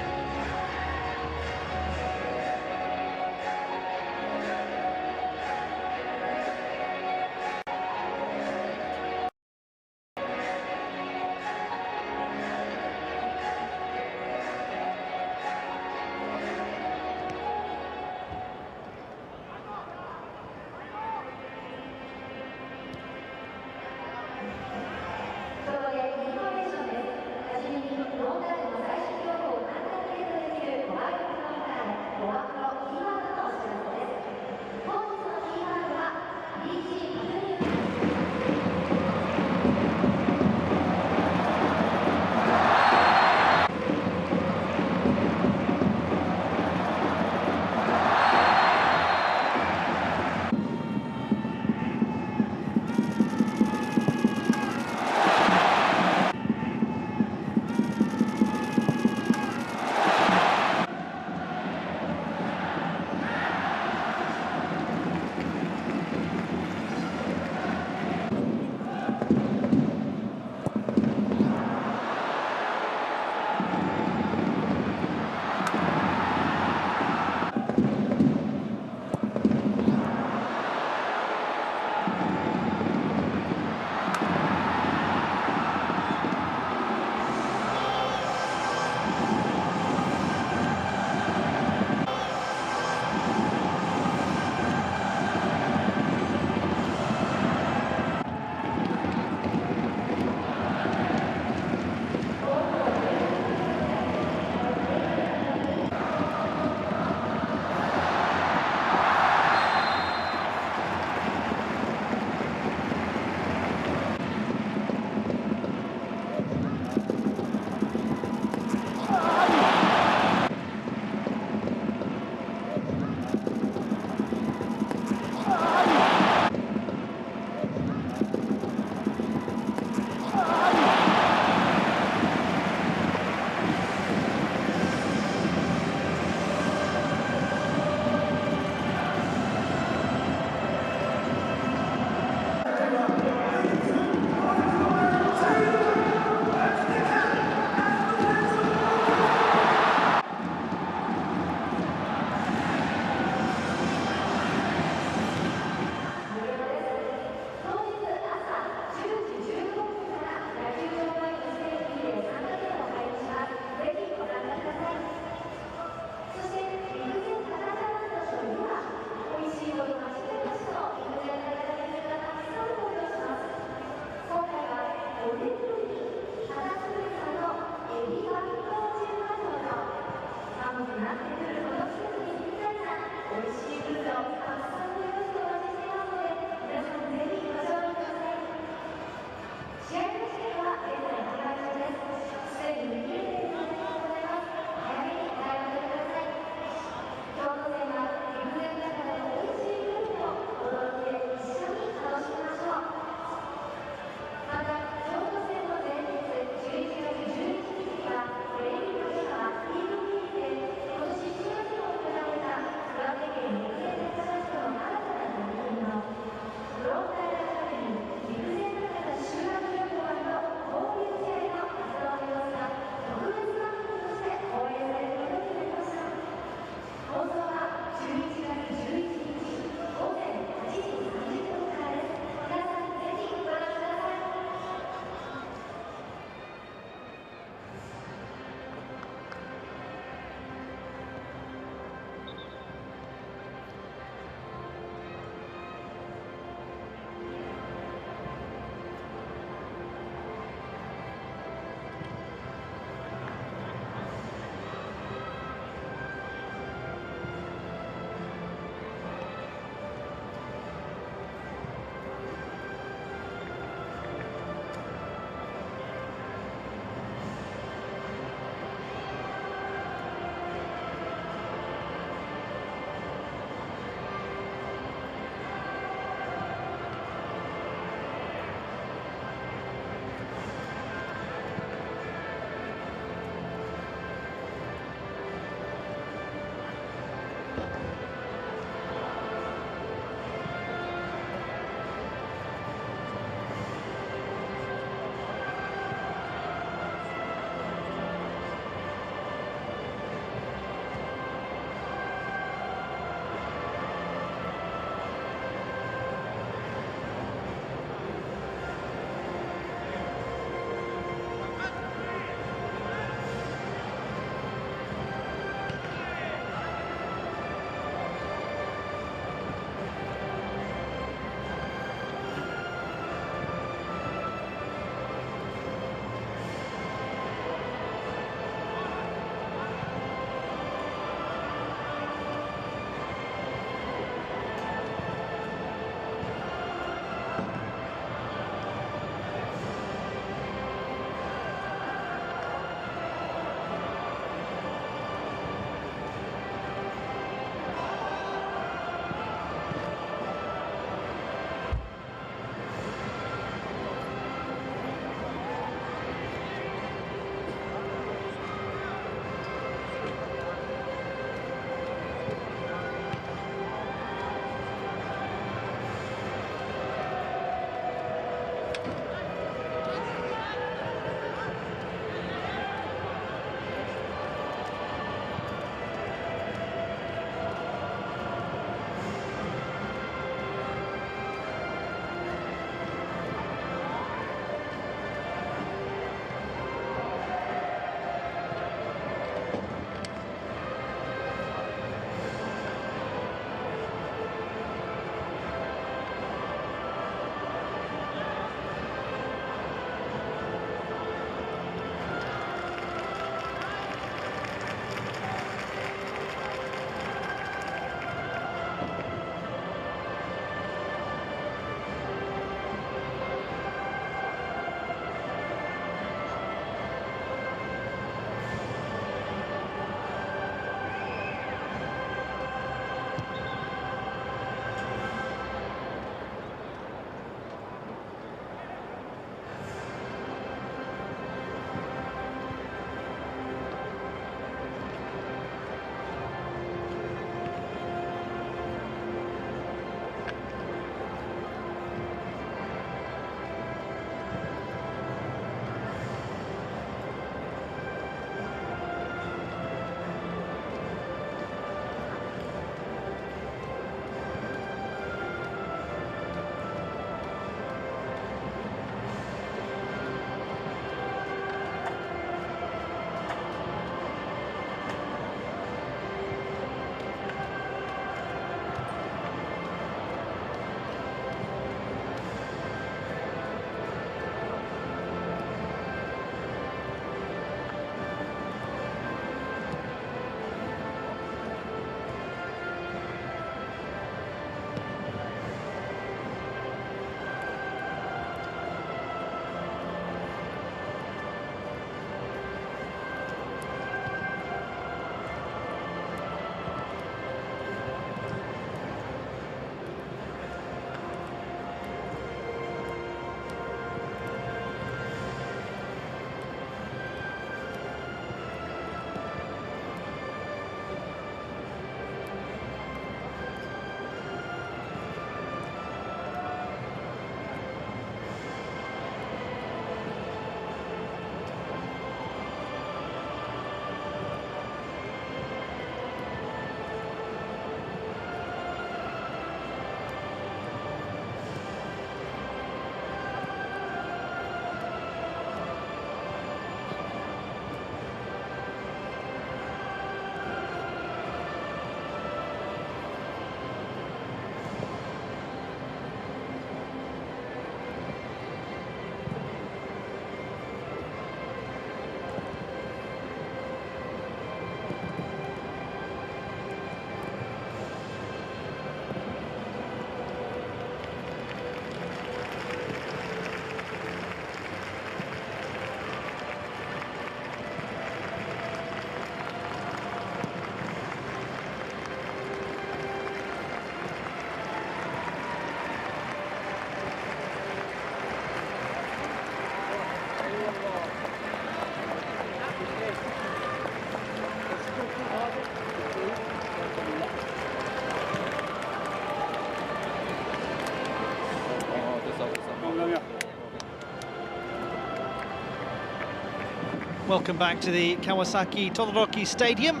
Speaker 1: Welcome back to the Kawasaki Todoroki Stadium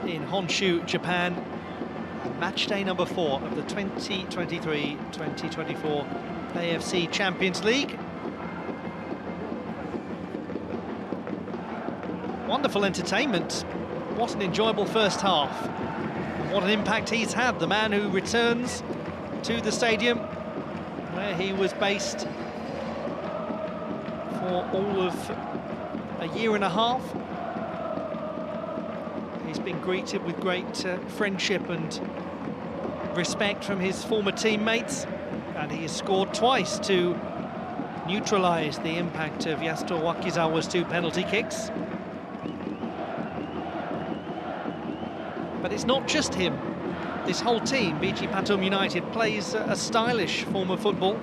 Speaker 1: in Honshu, Japan. Match day number 4 of the 2023-2024 AFC Champions League. Wonderful entertainment. What an enjoyable first half. What an impact he's had, the man who returns to the stadium where he was based for all of a year and a half. He's been greeted with great friendship and respect from his former teammates, and he has scored twice to neutralise the impact of Yasuto Wakizawa's 2 penalty kicks. But it's not just him. This whole team, BG Pathum United, plays a stylish form of football.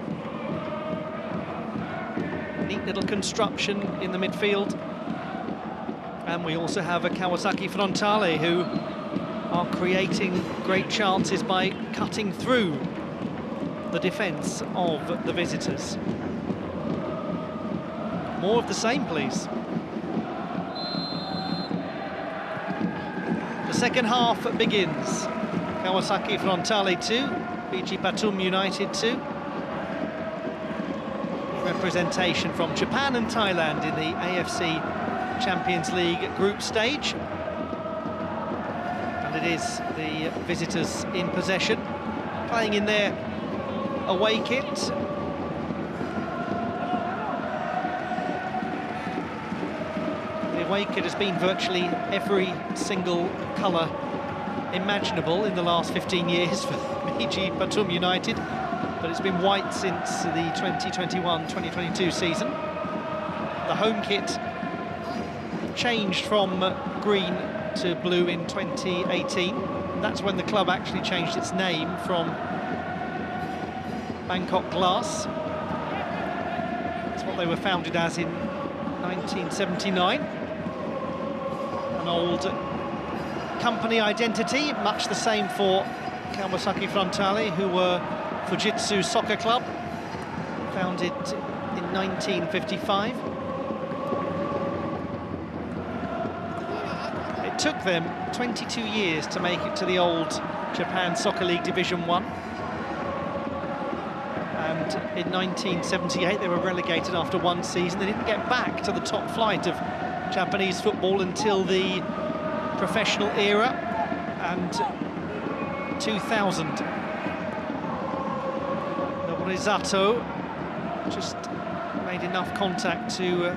Speaker 1: Neat little construction in the midfield. And we also have a Kawasaki Frontale who are creating great chances by cutting through the defence of the visitors. More of the same, please. The second half begins. Kawasaki Frontale 2, BG Pathum United 2. Representation from Japan and Thailand in the AFC Champions League group stage. And it is the visitors in possession, playing in their away kit. The away kit has been virtually every single colour imaginable in the last 15 years for BG Pathum United, but it's been white since the 2021-2022 season. The home kit changed from green to blue in 2018. That's when the club actually changed its name from Bangkok Glass. That's what they were founded as in 1979. An old company identity, much the same for Kawasaki Frontale, who were Fujitsu Soccer Club, founded in 1955. It took them 22 years to make it to the old Japan Soccer League Division 1. And in 1978 they were relegated after 1 season. They didn't get back to the top flight of Japanese football until the professional era and 2000. Noborizato just made enough contact to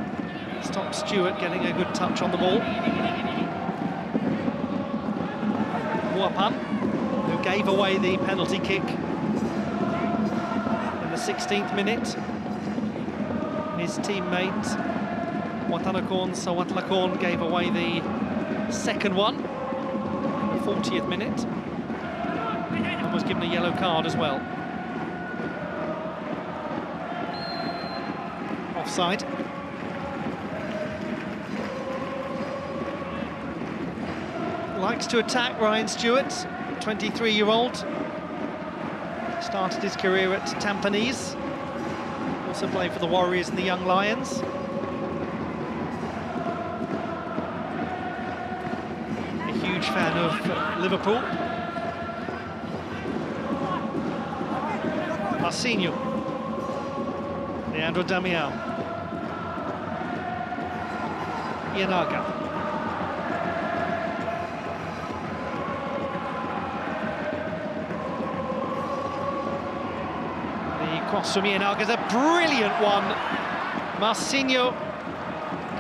Speaker 1: stop Stewart getting a good touch on the ball. Pathum, who gave away the penalty kick in the 16th minute. His teammate Watanakon Sawatlakon gave away the second one in the 40th minute and was given a yellow card as well. Offside. Likes to attack, Ryan Stewart, 23-year-old. Started his career at Tampines. Also played for the Warriors and the Young Lions. A huge fan of Liverpool. Marcinho. Leandro Damião. Ianaga. Cross from Ianaga is a brilliant one. Marcinho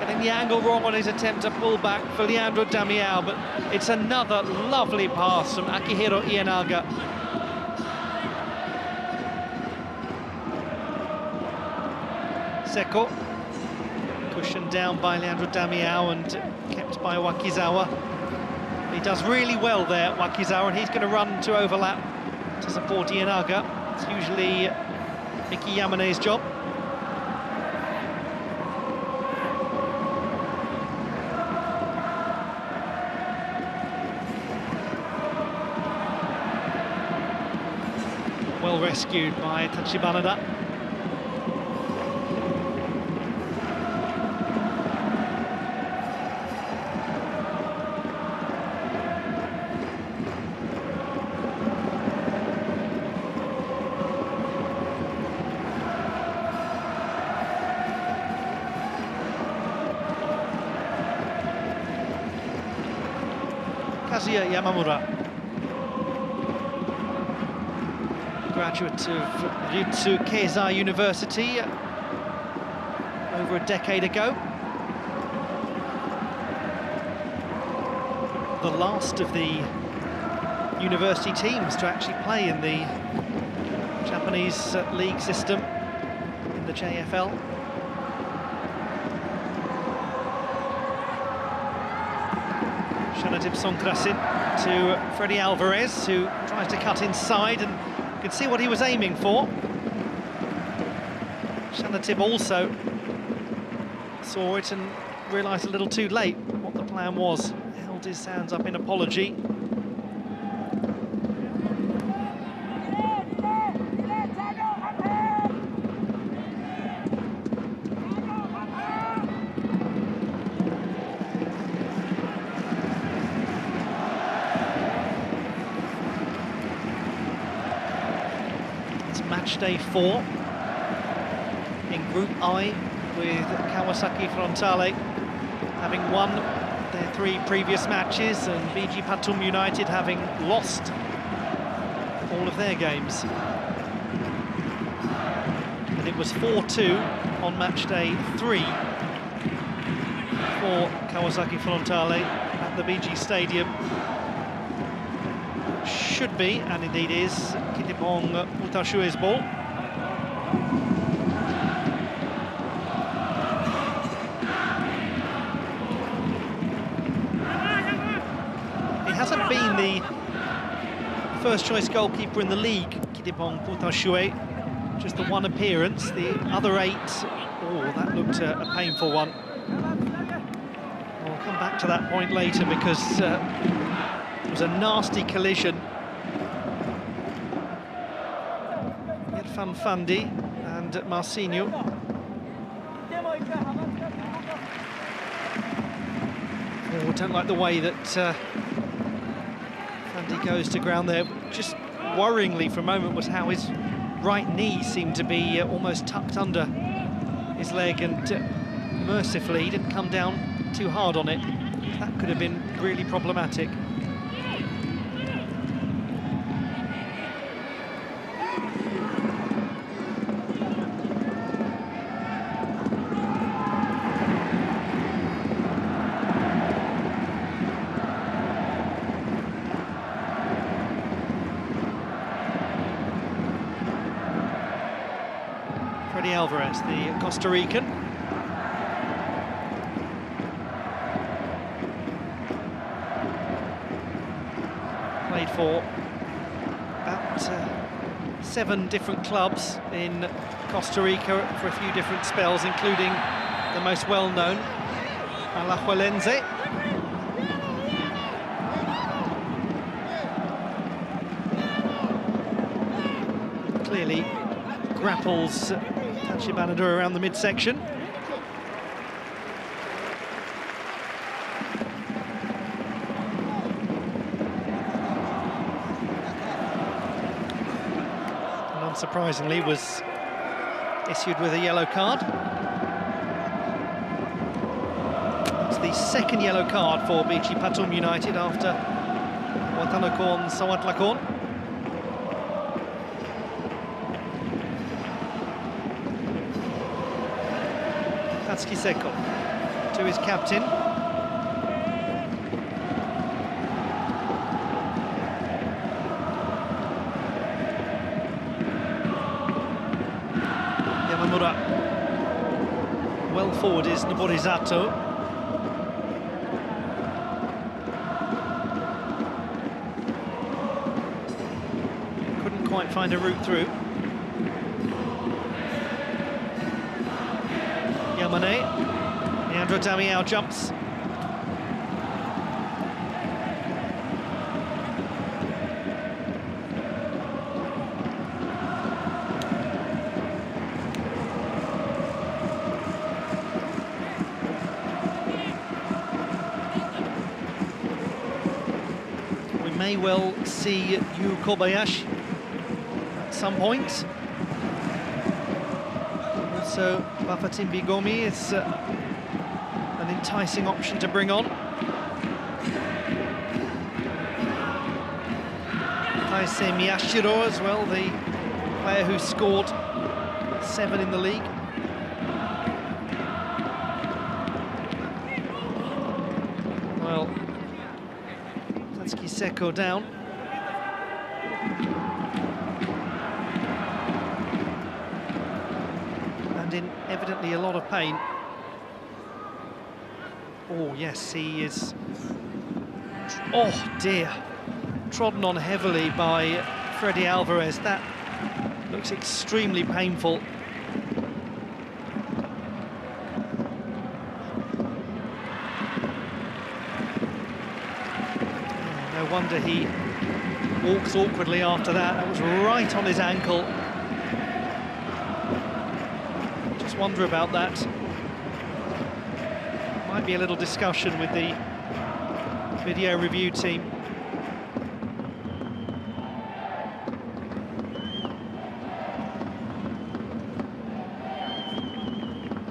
Speaker 1: getting the angle wrong on his attempt to pull back for Leandro Damião, but it's another lovely pass from Akihiro Ianaga. Seko, cushioned down by Leandro Damião and kept by Wakizawa. He does really well there, Wakizawa, and he's going to run to overlap to support Ianaga. It's usually Miki Yamane's job. Well rescued by Tachibanada. Kazuya Yamamura, graduate of Ryutsu Keizai University over a decade ago. The last of the university teams to actually play in the Japanese league system in the JFL. Shanatip Songkrasin to Freddy Alvarez, who tries to cut inside, and you can see what he was aiming for. Shanatip also saw it and realised a little too late what the plan was. Held his hands up in apology. It's match day 4 in Group I, with Kawasaki Frontale having won their 3 previous matches and BG Pathum United having lost all of their games. And it was 4-2 on match day 3 for Kawasaki Frontale at the BG Stadium. Should be, and indeed is, Kitipong Utashue's ball. Hasn't been the first choice goalkeeper in the league, Kitipong Utashue, just the 1 appearance. The other 8, oh, that looked a painful one. We'll come back to that point later, because it was a nasty collision. Irfan Fandi and Marcinho. Oh, I don't like the way that he goes to ground there. Just worryingly for a moment was how his right knee seemed to be almost tucked under his leg, and mercifully he didn't come down too hard on it. That could have been really problematic. Freddy Alvarez, the Costa Rican. Played for about 7 different clubs in Costa Rica for a few different spells, including the most well-known, Alajuelense. Clearly grapples Tachibanada around the midsection. And unsurprisingly was issued with a yellow card. It's the 2nd yellow card for BG Pathum United after Watanakon Sawatlakon. Tatsuki Seko to his captain. Yamamura. Well forward is Noborizato. Couldn't quite find a route through. Yamane, Leandro Damião jumps. We may well see Yu Kobayashi at some point. So Bafatimbi Gomi is an enticing option to bring on. Taisei Miyashiro as well, the player who scored 7 in the league. Well, Tatsuki Seko down. And in evidently a lot of pain. Oh yes, he is. Oh dear. Trodden on heavily by Freddy Alvarez. That looks extremely painful. No wonder he walks awkwardly after that. That was right on his ankle. Just wonder about that. Might be a little discussion with the video review team.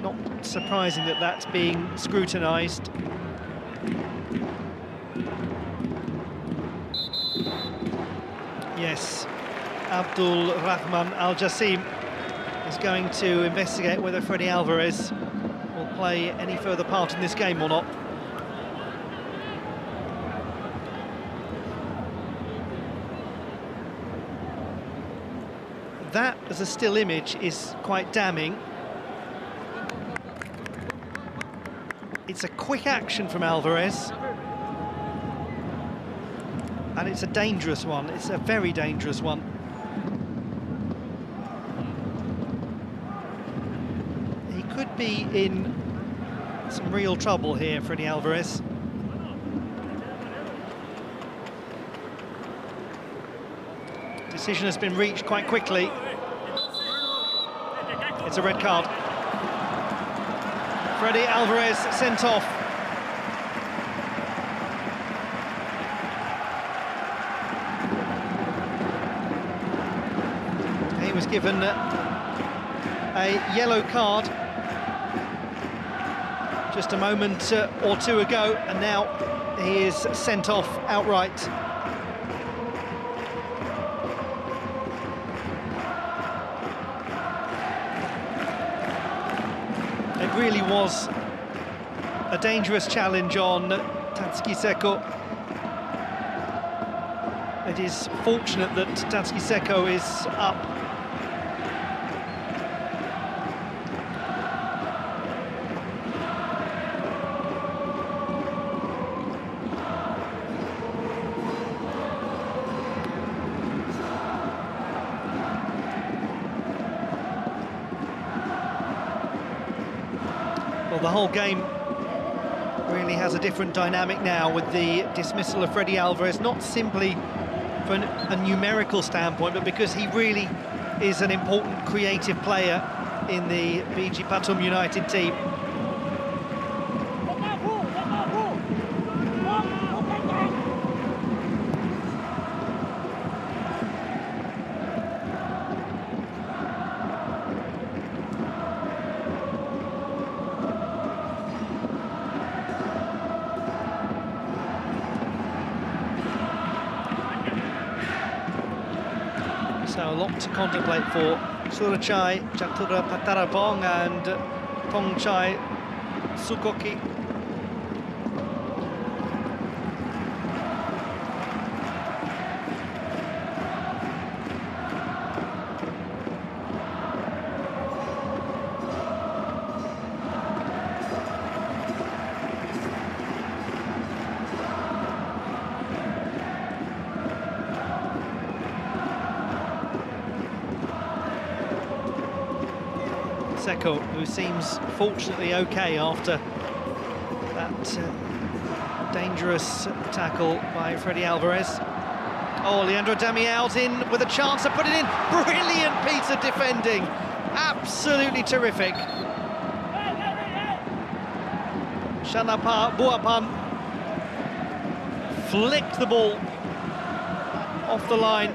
Speaker 1: Not surprising that that's being scrutinised. Yes, Abdul Rahman Al Jassim is going to investigate whether Freddy Alvarez will play any further part in this game or not. That, as a still image, is quite damning. It's a quick action from Alvarez. And it's a dangerous one. It's a very dangerous one. He could be in some real trouble here, Freddy Alvarez. Decision has been reached quite quickly. It's a red card. Freddy Alvarez sent off. He was given a yellow card just a moment or two ago, and now he is sent off outright. It really was a dangerous challenge on Tatsuki Seko. It is fortunate that Tatsuki Seko is up. Well, the whole game really has a different dynamic now with the dismissal of Freddy Alvarez, not simply from a numerical standpoint, but because he really is an important creative player in the BG Pathum United team. So a lot to contemplate for Surachai, Chatura Patarapong and Pongchai Sukoki. Seko, who seems fortunately okay after that dangerous tackle by Freddy Alvarez. Oh, Leandro Damião's in with a chance to put it in. Brilliant piece of defending. Absolutely terrific. Shanapa Buapan flicked the ball off the line.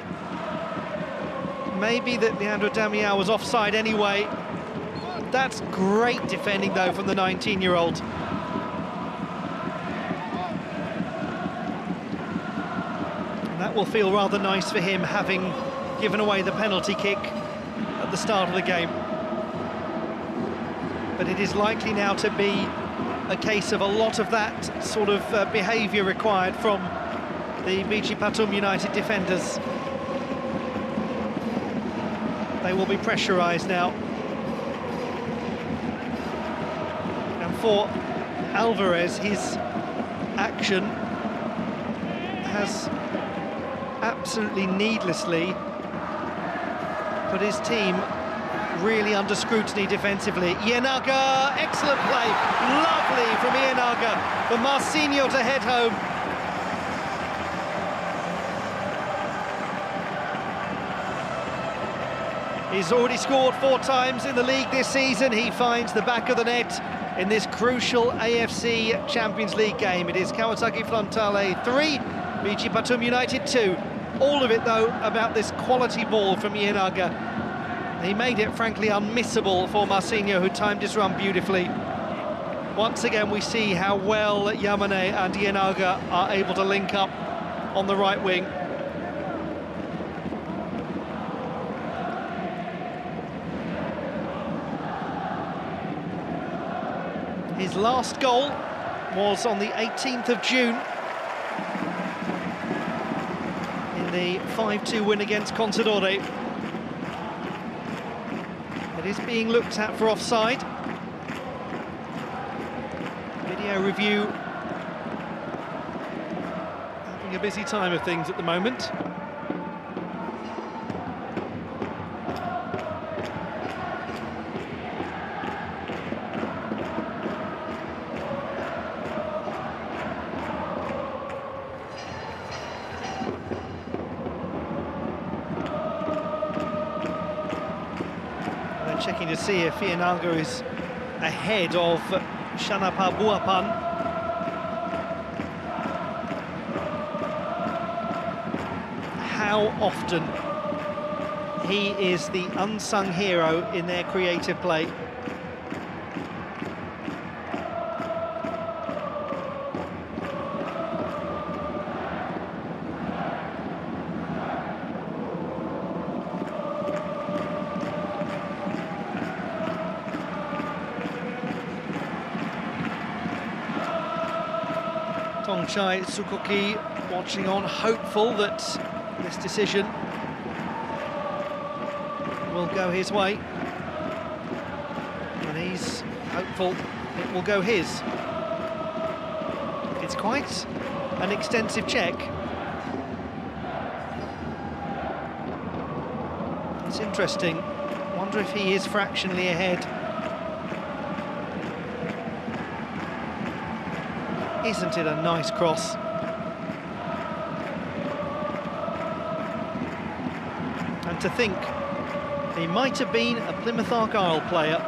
Speaker 1: Maybe that Leandro Damião was offside anyway. That's great defending, though, from the 19-year-old. And that that will feel rather nice for him, having given away the penalty kick at the start of the game. But it is likely now to be a case of a lot of that sort of behaviour required from the BG Pathum United defenders. They will be pressurised now. And for Alvarez, his action has absolutely needlessly put his team really under scrutiny defensively. Ienaga, excellent play, lovely from Ienaga, for Marcinho to head home. He's already scored 4 times in the league this season. He finds the back of the net in this crucial AFC Champions League game. It is Kawasaki Frontale 3, BG Pathum United 2. All of it, though, about this quality ball from Ienaga. He made it, frankly, unmissable for Marcinho, who timed his run beautifully. Once again, we see how well Yamane and Ienaga are able to link up on the right wing. His last goal was on the 18th of June in the 5-2 win against Contadore. It is being looked at for offside. Video review having a busy time of things at the moment. Checking to see if Ienaga is ahead of Shanapa Buapan. How often he is the unsung hero in their creative play. Tongchai Sukoki watching on, hopeful that this decision will go his way, and he's hopeful it will go his. It's quite an extensive check. It's interesting. Wonder if he is fractionally ahead. Isn't it a nice cross? And to think, he might have been a Plymouth Argyle player.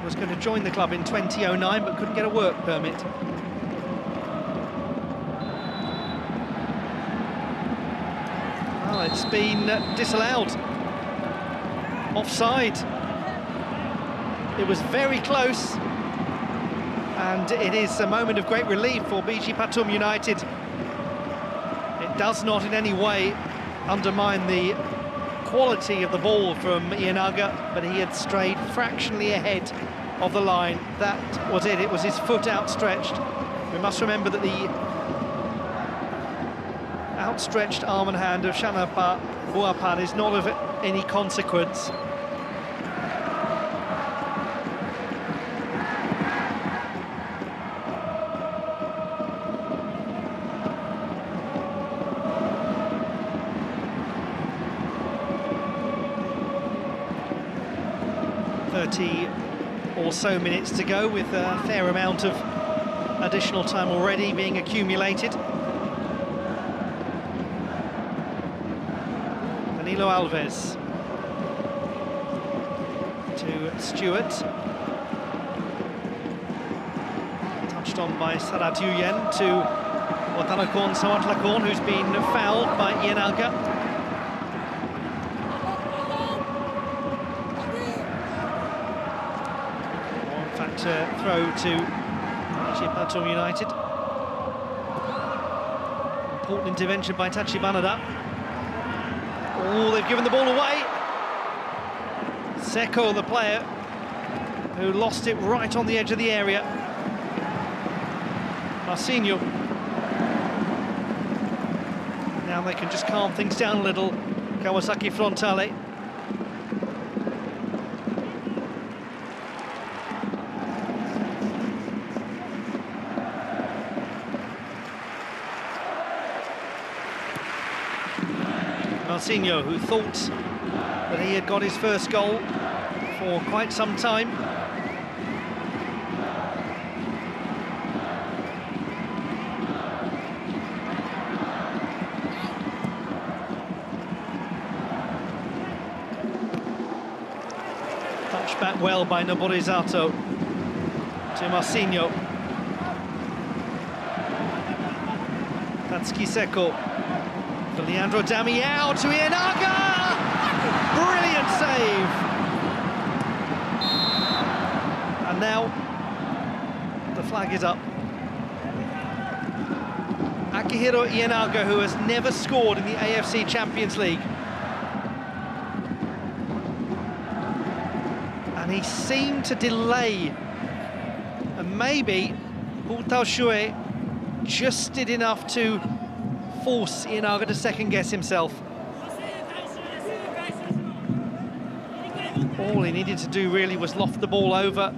Speaker 1: Was going to join the club in 2009, but couldn't get a work permit. Oh, it's been disallowed. Offside. It was very close. And it is a moment of great relief for BG Pathum United. It does not in any way undermine the quality of the ball from Ienaga, but he had strayed fractionally ahead of the line. That was it. It was his foot outstretched. We must remember that the outstretched arm and hand of Shanapa Buapan is not of any consequence. Or so minutes to go, with a fair amount of additional time already being accumulated. Danilo Alves to Stewart, touched on by Saratuyen to Watanakon Sawatlakon, who's been fouled by Ienaga. Throw to BG Pathum United. Important intervention by Tachibanada. Oh, they've given the ball away. Seko, the player, who lost it right on the edge of the area. Marcinho. Now they can just calm things down a little. Kawasaki Frontale. Marcinho, who thought that he had got his first goal for quite some time. Touched back well by Noborizato to Marcinho. Tatsuki Seko. For Leandro Damião to Ienaga! Brilliant save! And now the flag is up. Akihiro Ienaga, who has never scored in the AFC Champions League. And he seemed to delay. And maybe Pathum Shue just did enough to force Ienaga to second-guess himself. All he needed to do really was loft the ball over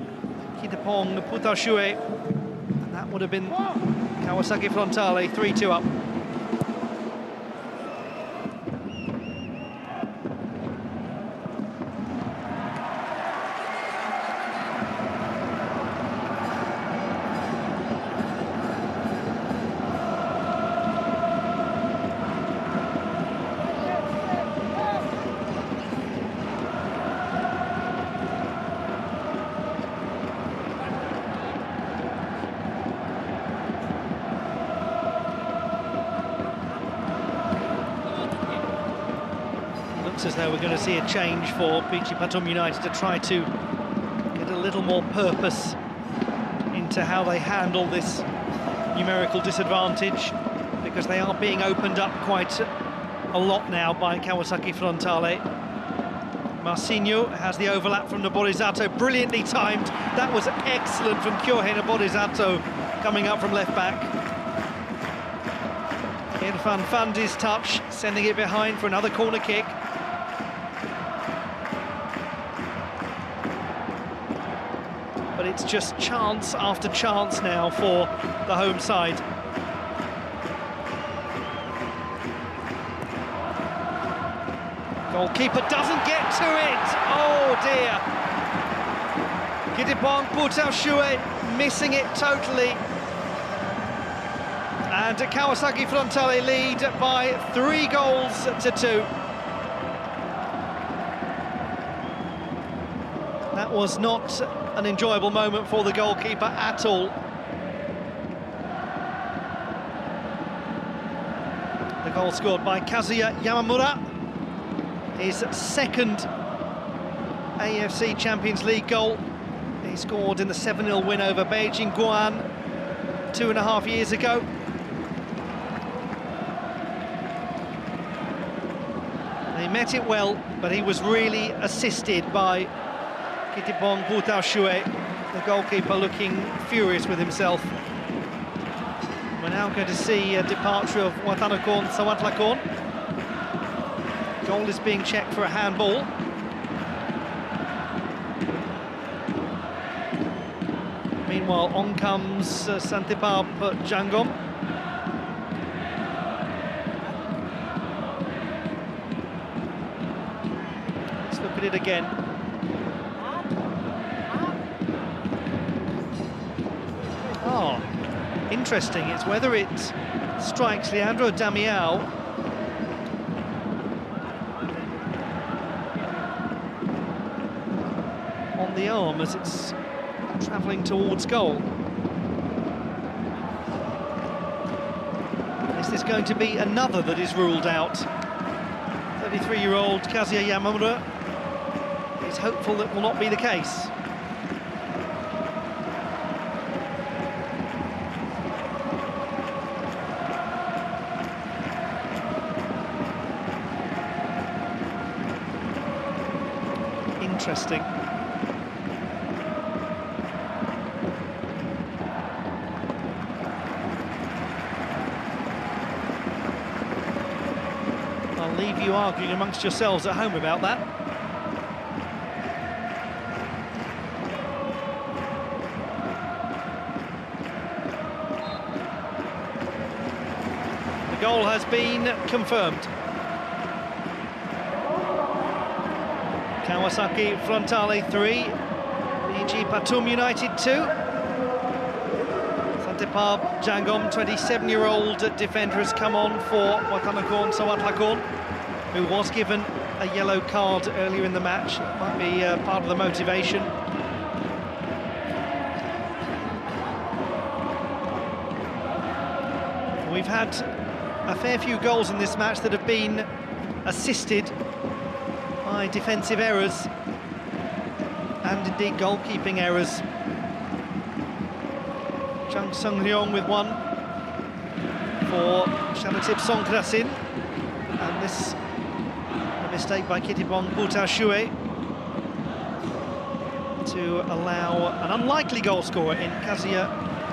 Speaker 1: Kitapong Pathum Shue, and that would have been Kawasaki Frontale 3-2 up. As though we're going to see a change for Beachy Pathum United to try to get a little more purpose into how they handle this numerical disadvantage, because they are being opened up quite a lot now by Kawasaki Frontale. Marcinho has the overlap from Noborizato, brilliantly timed. That was excellent from Kyohei Noborizato coming up from left back. Irfan Fandi's touch, sending it behind for another corner kick. But it's just chance after chance now for the home side. Goalkeeper doesn't get to it. Oh dear. Kitapong Pathum Shue missing it totally. And Kawasaki Frontale lead by 3 goals to 2. That was not an enjoyable moment for the goalkeeper at all. The goal scored by Kazuya Yamamura, his second AFC Champions League goal. He scored in the 7-0 win over Beijing Guoan 2.5 years ago. He met it well, but he was really assisted by Kitapong Pathum Shue, the goalkeeper, looking furious with himself. We're now going to see a departure of Watanakon Sawatlakon. Goal is being checked for a handball. Meanwhile, on comes Santipap Jangom. Let's look at it again. Oh, interesting. It's whether it strikes Leandro Damião on the arm as it's travelling towards goal. Is this going to be another that is ruled out? 33-year-old Kazuya Yamamura is hopeful that will not be the case. interesting. I'll leave you arguing amongst yourselves at home about that. The goal has been confirmed. Kawasaki Frontale 3, BG Pathum United 2. Santepab Jangom, 27-year-old defender, has come on for Watanakon Sawatakon, who was given a yellow card earlier in the match. That might be part of the motivation. We've had a fair few goals in this match that have been assisted by defensive errors and indeed goalkeeping errors. Chung Sung-ryong with one for Shanatip Songkrasin, and this a mistake by Kittipong Putashue to allow an unlikely goal scorer in Kazuya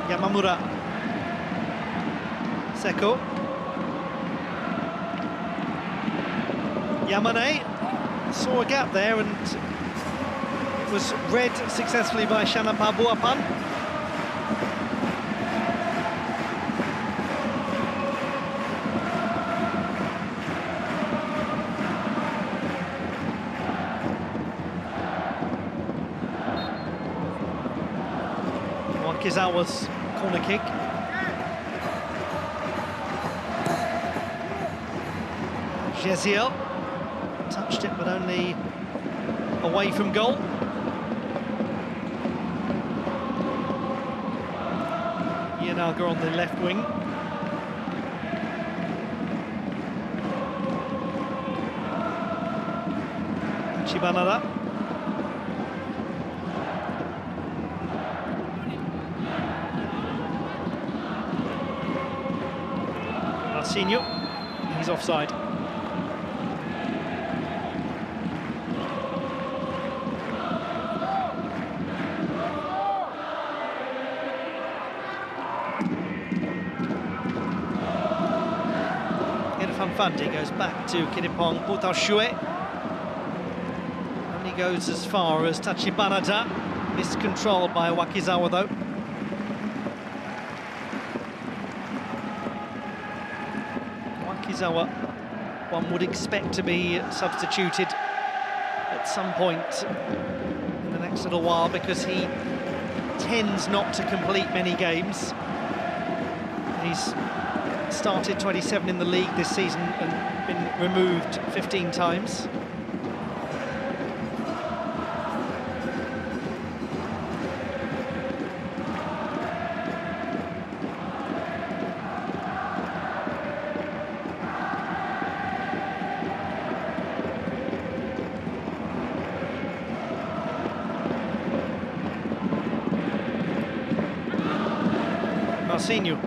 Speaker 1: Yamamura. Seko. Yamane saw a gap there and it was read successfully by Shanapa Buapan. Wakizawa's corner kick. Jeziel touched it, but only away from goal. Yanaga on the left wing. Chibanada. Marcinho, he's offside. Fandi goes back to Kittipong Putashue. Only goes as far as Tachibanada. Miscontrolled by Wakizawa though. Wakizawa, one would expect to be substituted at some point in the next little while, because he tends not to complete many games. He's started 27 in the league this season and been removed 15 times. Marcinho.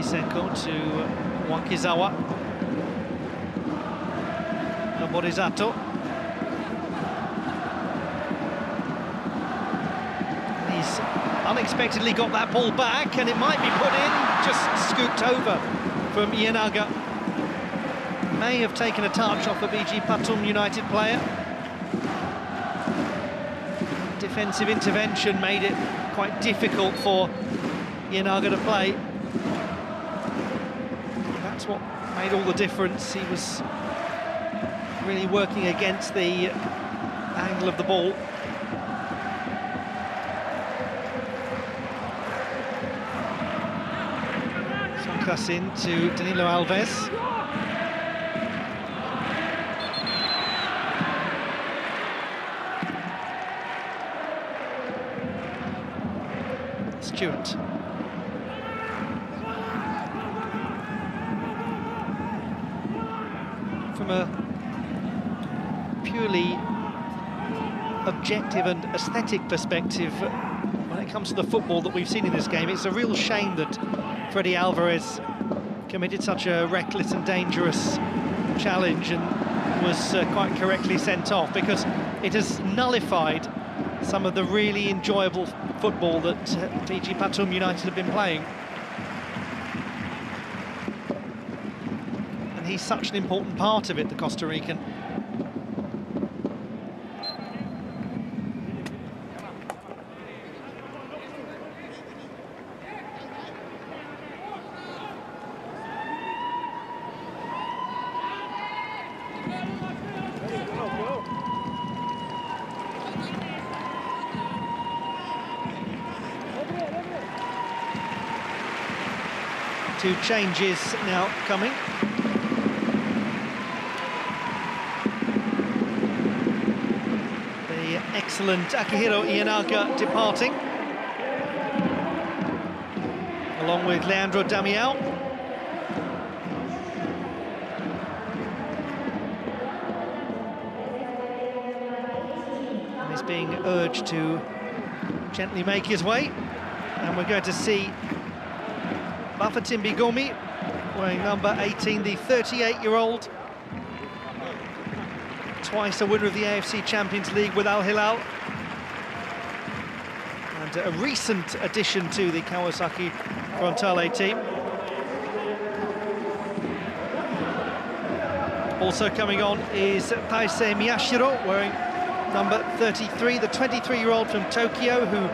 Speaker 1: Seko to Wakizawa. Noborizato. He's unexpectedly got that ball back, and it might be put in, just scooped over from Ienaga. May have taken a touch off a BG Pathum United player. Defensive intervention made it quite difficult for Ienaga to play. That's what made all the difference. He was really working against the angle of the ball. Songkrasin to Danilo Alves. Stewart. From a purely objective and aesthetic perspective, when it comes to the football that we've seen in this game, it's a real shame that Freddy Alvarez committed such a reckless and dangerous challenge and was quite correctly sent off, because it has nullified some of the really enjoyable football that PG Pathum United have been playing. And he's such an important part of it, the Costa Rican. Two changes now coming. The excellent Akihiro Ianaga departing, along with Leandro Damião. And he's being urged to gently make his way, and we're going to see Bafatimbi Gomi, wearing number 18, the 38-year-old, twice a winner of the AFC Champions League with Al Hilal, and a recent addition to the Kawasaki Frontale team. Also coming on is Taisei Miyashiro, wearing number 33, the 23-year-old from Tokyo, who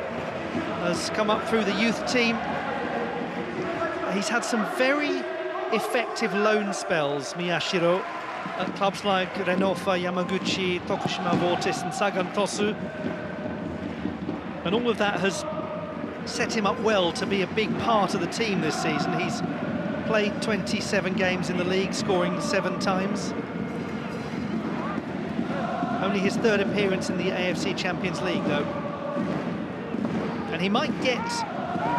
Speaker 1: has come up through the youth team. He's had some very effective loan spells, Miyashiro, at clubs like Renofa, Yamaguchi, Tokushima Vortis and Sagan Tosu. And all of that has set him up well to be a big part of the team this season. He's played 27 games in the league, scoring 7 times. Only his 3rd appearance in the AFC Champions League, though. And he might get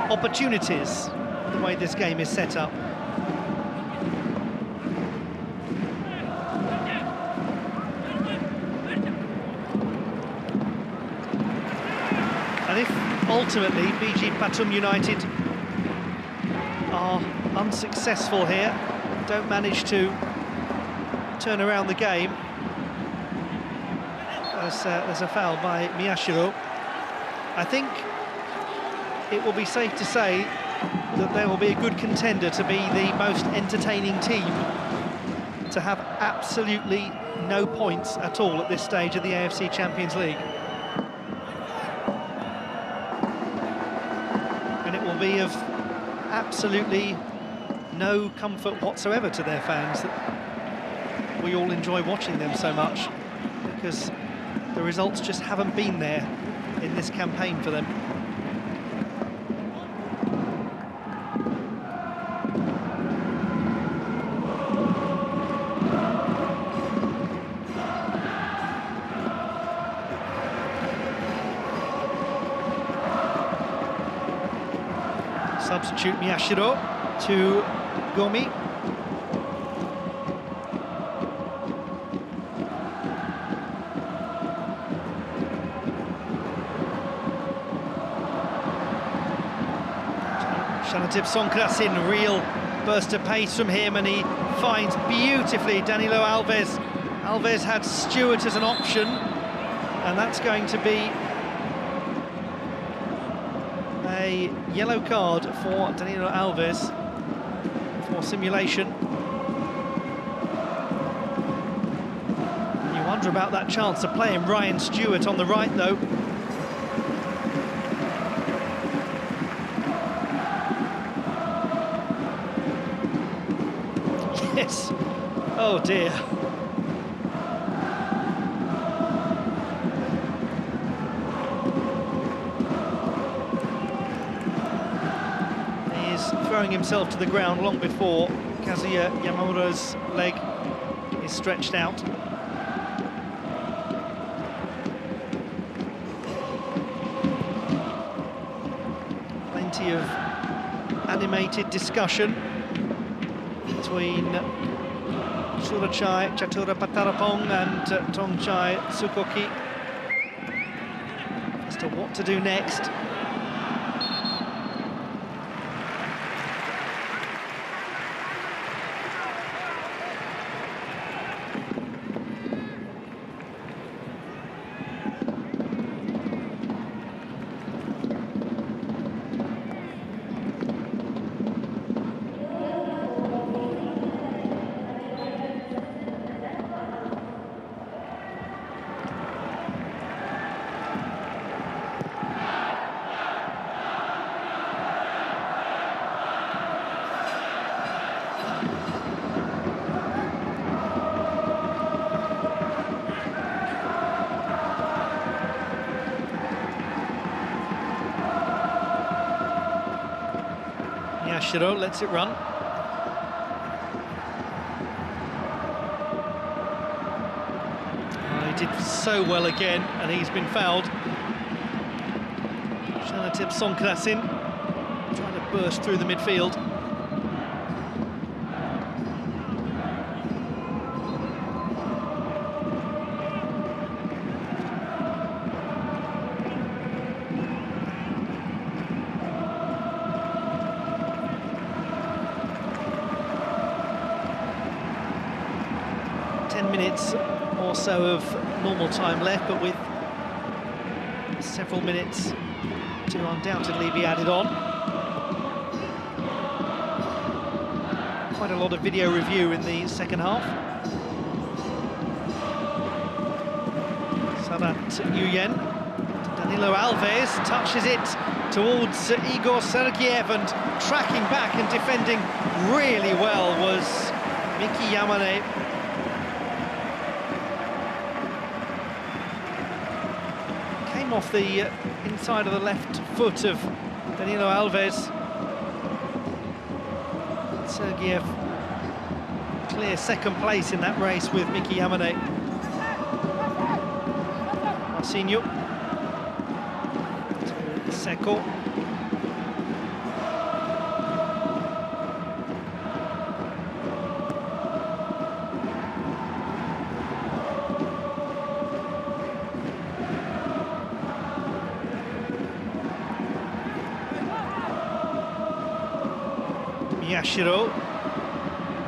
Speaker 1: opportunities the way this game is set up. And if ultimately PG Pathum United are unsuccessful here, don't manage to turn around the game, there's a foul by Miyashiro, I think it will be safe to say that there will be a good contender to be the most entertaining team to have absolutely no points at all at this stage of the AFC Champions League. And it will be of absolutely no comfort whatsoever to their fans that we all enjoy watching them so much, because the results just haven't been there in this campaign for them. Substitute Miyashiro to Gomi. Shanatip Songkrasin, real burst of pace from him, and he finds beautifully Danilo Alves. Alves had Stewart as an option, and that's going to be a yellow card for Danilo Alves for simulation. You wonder about that chance of playing Ryan Stewart on the right, though. Yes. Oh dear. Throwing himself to the ground long before Kazuya Yamamura's leg is stretched out. Plenty of animated discussion between Surachai Chatura Patarapong and Tongchai Sukoki as to what to do next. Yashiro lets it run. He did so well again, and he's been fouled. Shanatip Sonkrasin trying to burst through the midfield. Minutes or so of normal time left, but with several minutes to undoubtedly be added on. Quite a lot of video review in the second half. Sadat Yuyen, Danilo Alves touches it towards Igor Sergeyev, and tracking back and defending really well was Miki Yamane. Off the inside of the left foot of Danilo Alves. Sergeyev clear second place in that race with Miki Yamane. Marcinho to Seko. Yashiro,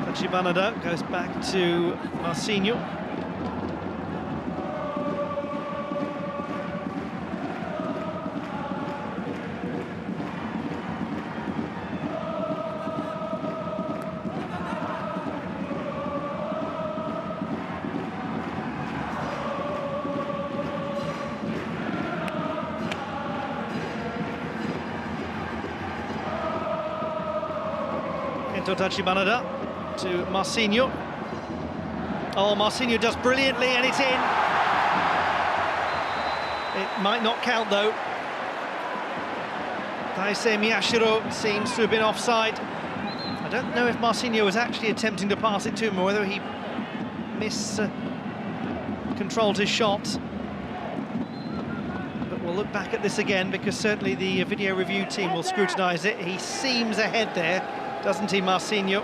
Speaker 1: Tachibanada goes back to Marcinho. Tachibanada to Marcinho. Oh, Marcinho does brilliantly, and it's in. It might not count though. Taisei Miyashiro seems to have been offside. I don't know if Marcinho was actually attempting to pass it to him or whether he controlled his shot. But we'll look back at this again, because certainly the video review team will scrutinise it. He seems ahead there, doesn't he, Marcinho?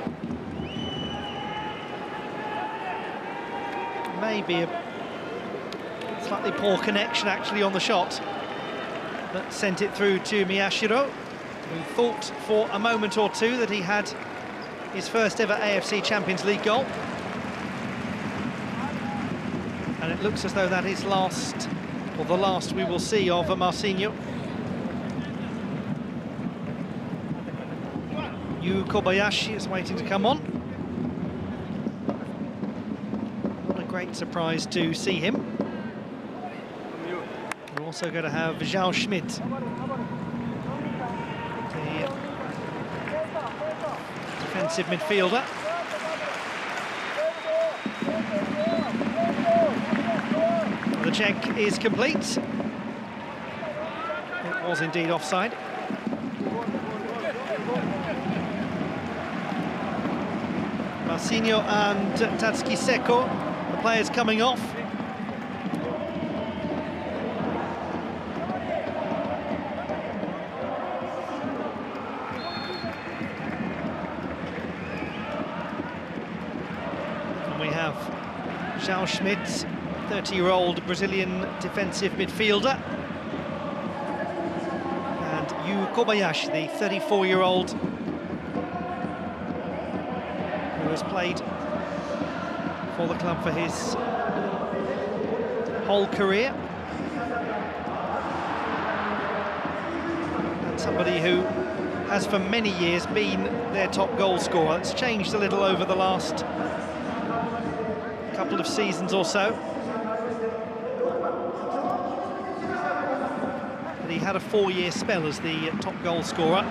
Speaker 1: Maybe a slightly poor connection actually on the shot that sent it through to Miyashiro, who thought for a moment or two that he had his first ever AFC Champions League goal. And it looks as though that is last, or the last we will see of Marcinho. Yu Kobayashi is waiting to come on. What a great surprise to see him. We're also going to have Zhao Schmidt, the defensive midfielder. The check is complete. It was indeed offside. Marcinho and Tatsuki Seko, the players coming off. And we have Zhao Schmidt, 30-year-old Brazilian defensive midfielder, and Yu Kobayashi, the 34-year-old who has played for the club for his whole career, and somebody who has for many years been their top goal scorer. It's changed a little over the last couple of seasons or so, but he had a 4-year spell as the top goal scorer.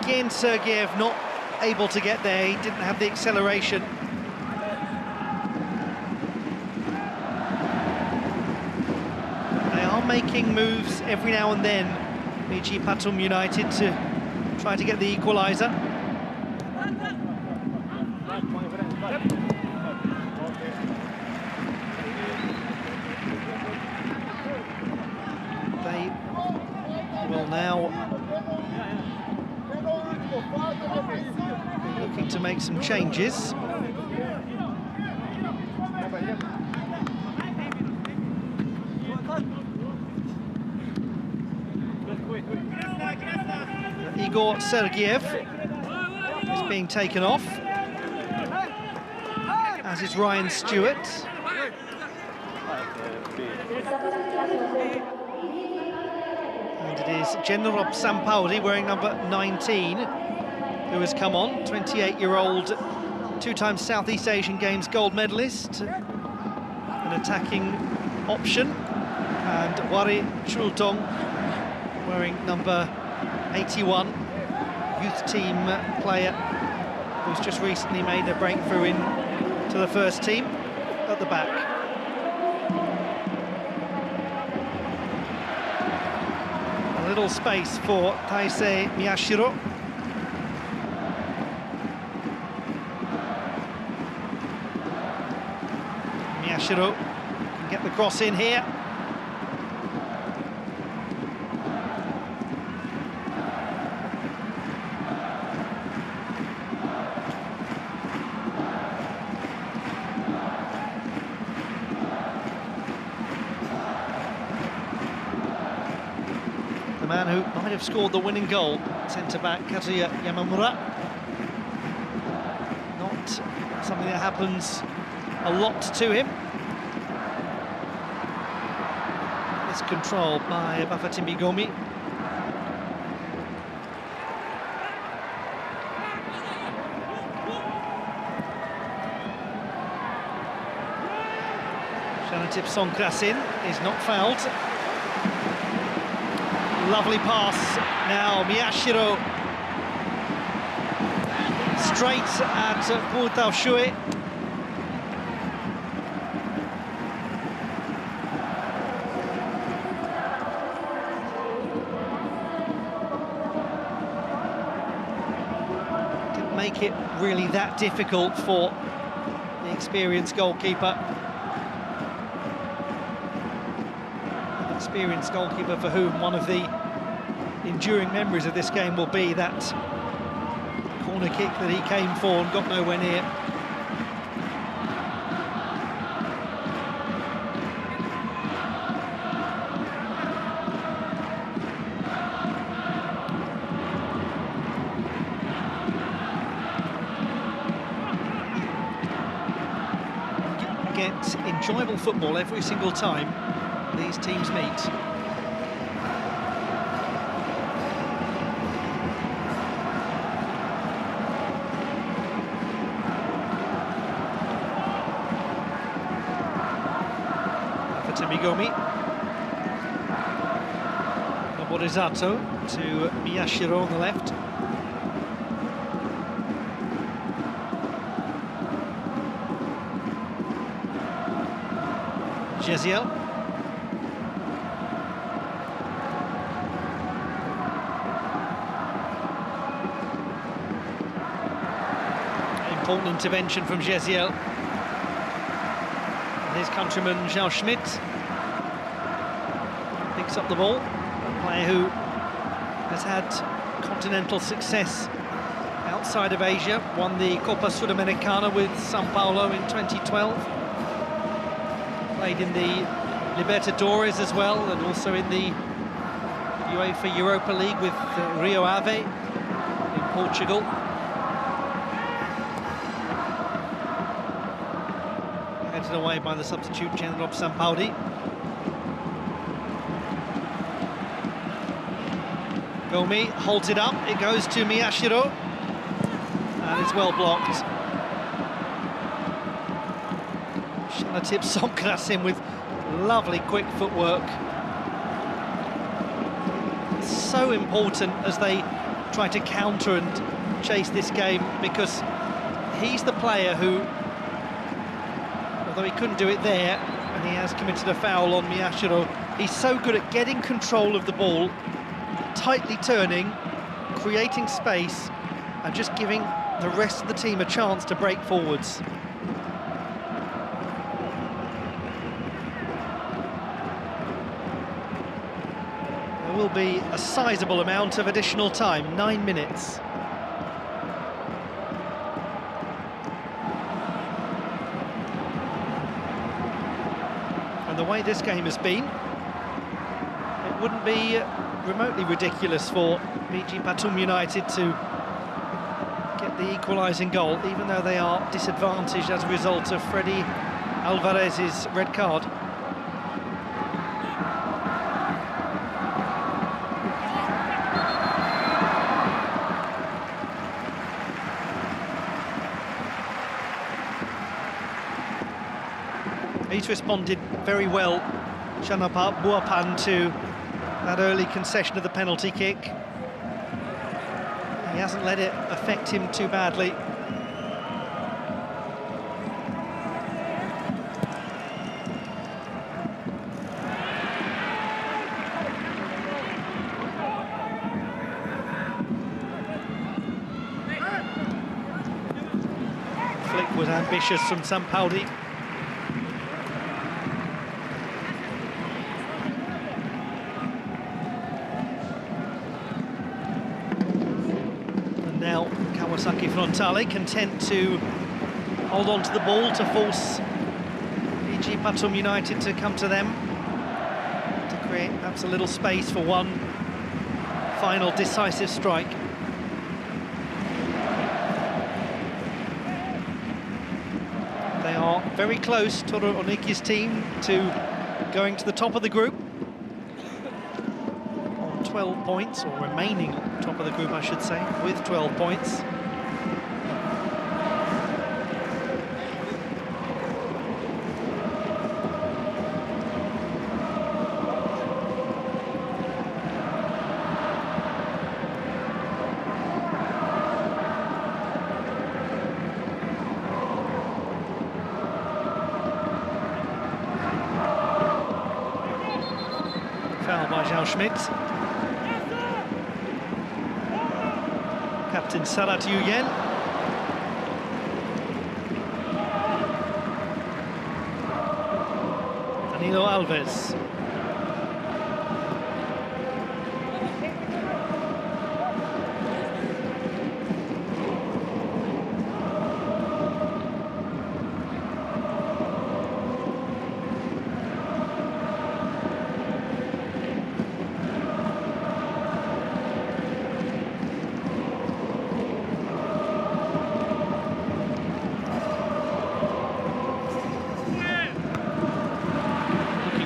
Speaker 1: Again, Sergeyev not able to get there, he didn't have the acceleration. They are making moves every now and then, BG Pathum United, to try to get the equalizer. They will now be looking to make some changes. Igor Sergeyev is being taken off, as is Ryan Stewart. And it is Generob Sampaoli, wearing number 19, who has come on, 28-year-old, two-time Southeast Asian Games gold medalist, an attacking option, and Wari Chultong, wearing number 81, youth team player who's just recently made a breakthrough into the first team at the back. A little space for Taisei Miyashiro. Miyashiro can get the cross in here. The man who might have scored the winning goal, centre-back Kazuya Yamamura. Not something that happens a lot to him. It's controlled by Pathum Gomi. Shanatip Songkrasin is not fouled. Lovely pass now, Miyashiro straight at Pu Tao Shui. Didn't make it really that difficult for the experienced goalkeeper. Experienced goalkeeper for whom one of the enduring memories of this game will be that corner kick that he came for and got nowhere near. Get enjoyable football every single time these teams meet. For Temigomi, Noborizato to Miyashiro on the left. Jeziel. Important intervention from Jeziel. His countryman Zhao Schmidt picks up the ball. A player who has had continental success outside of Asia. Won the Copa Sudamericana with São Paulo in 2012. Played in the Libertadores as well, and also in the UEFA Europa League with Rio Ave in Portugal. Headed away by the substitute Generob Sampaoli. Gomi holds it up, it goes to Miyashiro, and it's well blocked. Shanatip Songkrasin with lovely quick footwork. So important as they try to counter and chase this game, because he's the player who, although he couldn't do it there, and he has committed a foul on Miyashiro, he's so good at getting control of the ball, tightly turning, creating space and just giving the rest of the team a chance to break forwards. There will be a sizable amount of additional time, 9 minutes. And the way this game has been, it wouldn't be remotely ridiculous for BG Pathum United to get the equalising goal, even though they are disadvantaged as a result of Freddy Alvarez's red card. He's responded very well, Chanapa Buapan, to that early concession of the penalty kick. He hasn't let it affect him too badly. Flick was ambitious from Sampaoli. Now Kawasaki Frontale content to hold on to the ball to force BG Pathum United to come to them, to create perhaps a little space for one final decisive strike. They are very close, Toro Oniki's team, to going to the top of the group. 12 points, or remaining top of the group, I should say, with 12 points. Foul by João Schmidt. Captain Sarat Yuyen. Danilo Alves.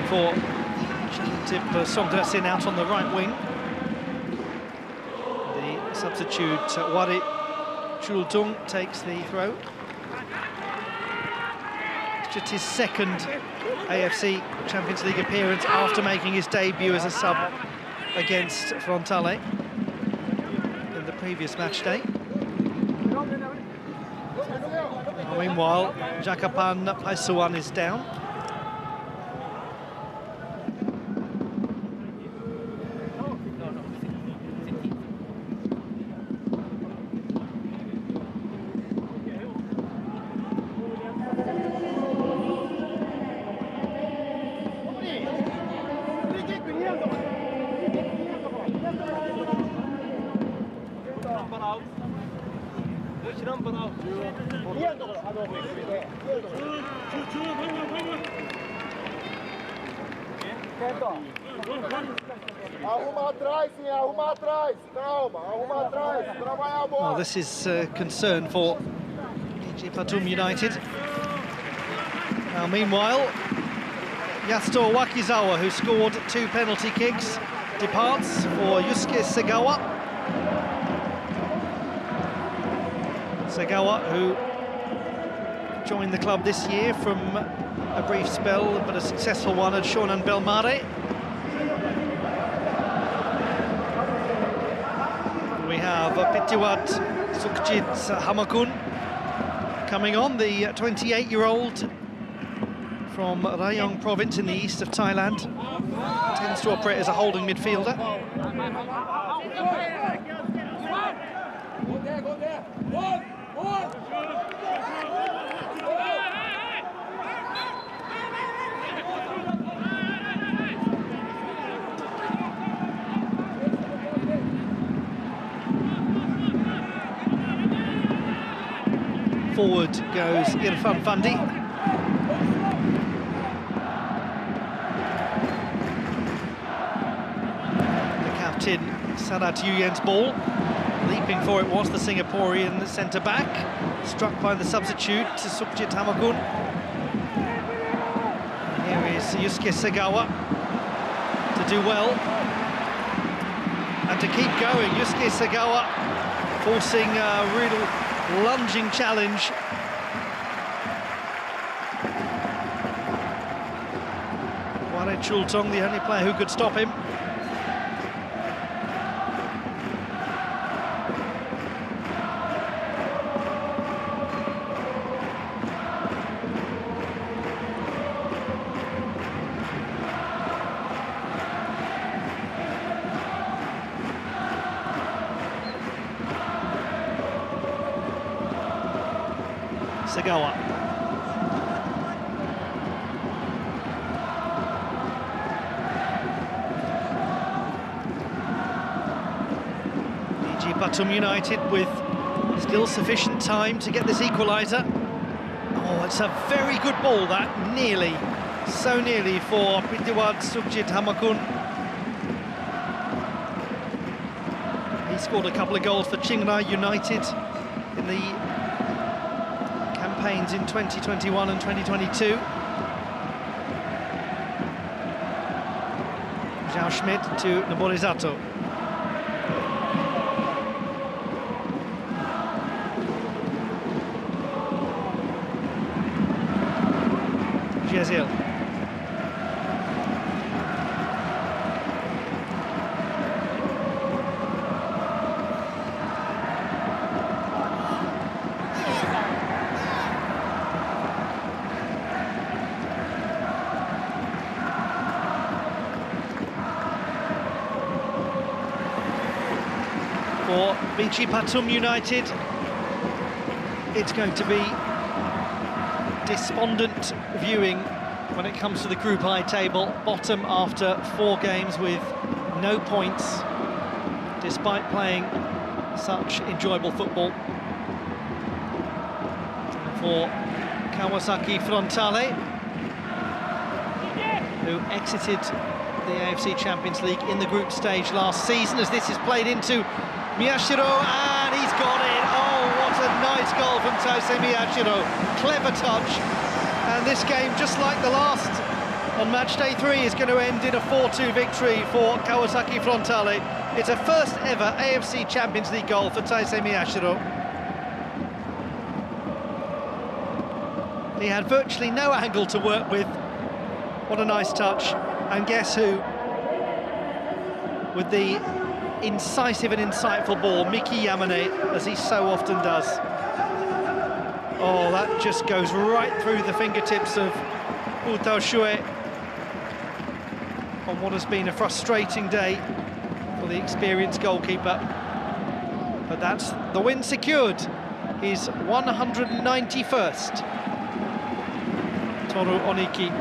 Speaker 1: For Tip Songdrasin out on the right wing. The substitute Wari Chultung takes the throw. It's just his second AFC Champions League appearance after making his debut as a sub against Frontale in the previous match day. Meanwhile, Jakapan Paisuan is down. Well, this is a concern for BG Pathum United. Now, meanwhile, Yasuto Wakizawa, who scored 2 penalty kicks, departs for Yusuke Segawa. Segawa, who joined the club this year from a brief spell, but a successful one at Shonan Belmare. We have Pitiwat Sukjit Hamakun coming on, the 28-year-old from Rayong province in the east of Thailand. Tends to operate as a holding midfielder. Forward goes Irfan Fandi. The captain, Sadat Yuyen's ball. Leaping for it was the Singaporean centre-back. Struck by the substitute, Sukhjit Hamakun. Here is Yusuke Segawa to do well. And to keep going, Yusuke Segawa forcing a real lunging challenge. Ware Chultong, the only player who could stop him. Segawa. Pathum United with still sufficient time to get this equalizer. Oh, it's a very good ball, that. Nearly, so nearly for Pritiwad Sukhjit Hamakun. He scored a couple of goals for Chiang Rai United in the campaigns in 2021 and 2022. Zhao Schmidt to Naborizato. Jezil. For BG Pathum United, it's going to be despondent viewing when it comes to the Group I table. Bottom after 4 games with no points, despite playing such enjoyable football. For Kawasaki Frontale, who exited the AFC Champions League in the group stage last season, as this is played into Miyashiro, and he's got it. Oh, what a nice goal from Taisei Miyashiro. Clever touch. And this game, just like the last on match day 3, is going to end in a 4-2 victory for Kawasaki Frontale. It's a first ever AFC Champions League goal for Taisei Miyashiro. He had virtually no angle to work with. What a nice touch. And guess who? With the incisive and insightful ball, Miki Yamane, as he so often does. Oh, that just goes right through the fingertips of Wu Tao Shui on what has been a frustrating day for the experienced goalkeeper. But that's the win secured, his 191st. Toru Oniki.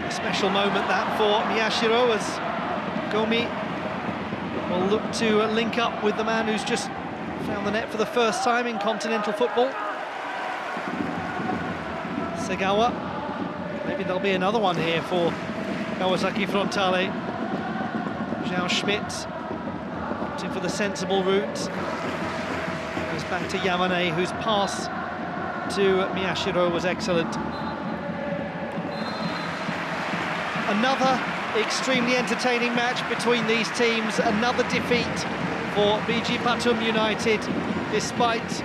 Speaker 1: Special moment that for Miyashiro, as Gomi will look to link up with the man who's just found the net for the first time in continental football. Segawa. Maybe there'll be another one here for Kawasaki Frontale. Zhao Schmidt opting for the sensible route. Goes back to Yamane, whose pass to Miyashiro was excellent. Another extremely entertaining match between these teams. Another defeat for BG Pathum United, despite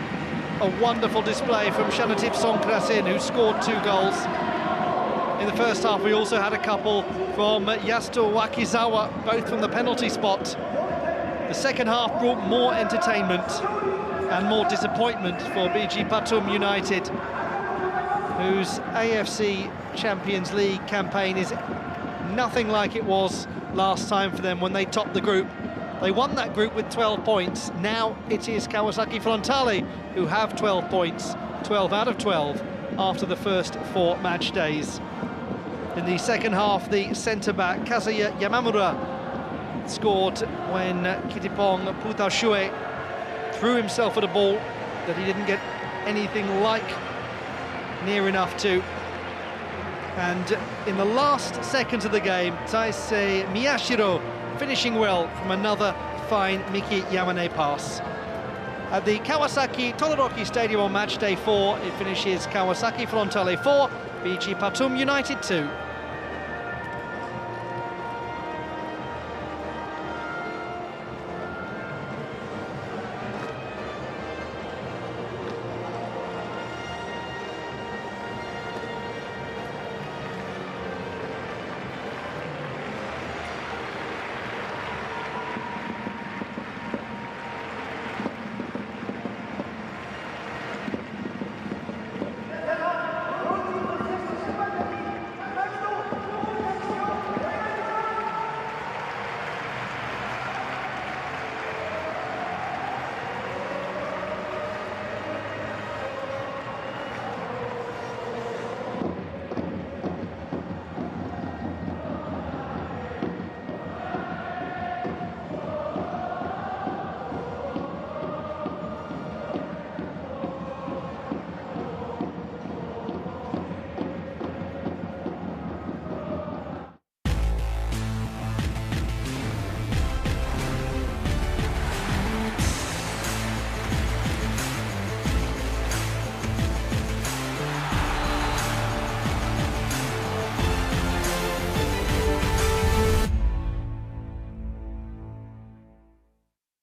Speaker 1: a wonderful display from Shanatip Songkrasin, who scored 2 goals. In the first half, we also had a couple from Yasuto Wakizawa, both from the penalty spot. The second half brought more entertainment, and more disappointment for BG Pathum United, whose AFC Champions League campaign is nothing like it was last time for them when they topped the group. They won that group with 12 points. Now it is Kawasaki Frontale who have 12 points, 12 out of 12 after the first 4 match days. In the second half, the centre-back Kazuya Yamamura scored when Kitipong Putashue threw himself at a ball that he didn't get anything like near enough to. And in the last seconds of the game, Taisei Miyashiro finishing well from another fine Miki Yamane pass. At the Kawasaki Todoroki Stadium on match day 4, it finishes Kawasaki Frontale 4, BG Pathum United 2.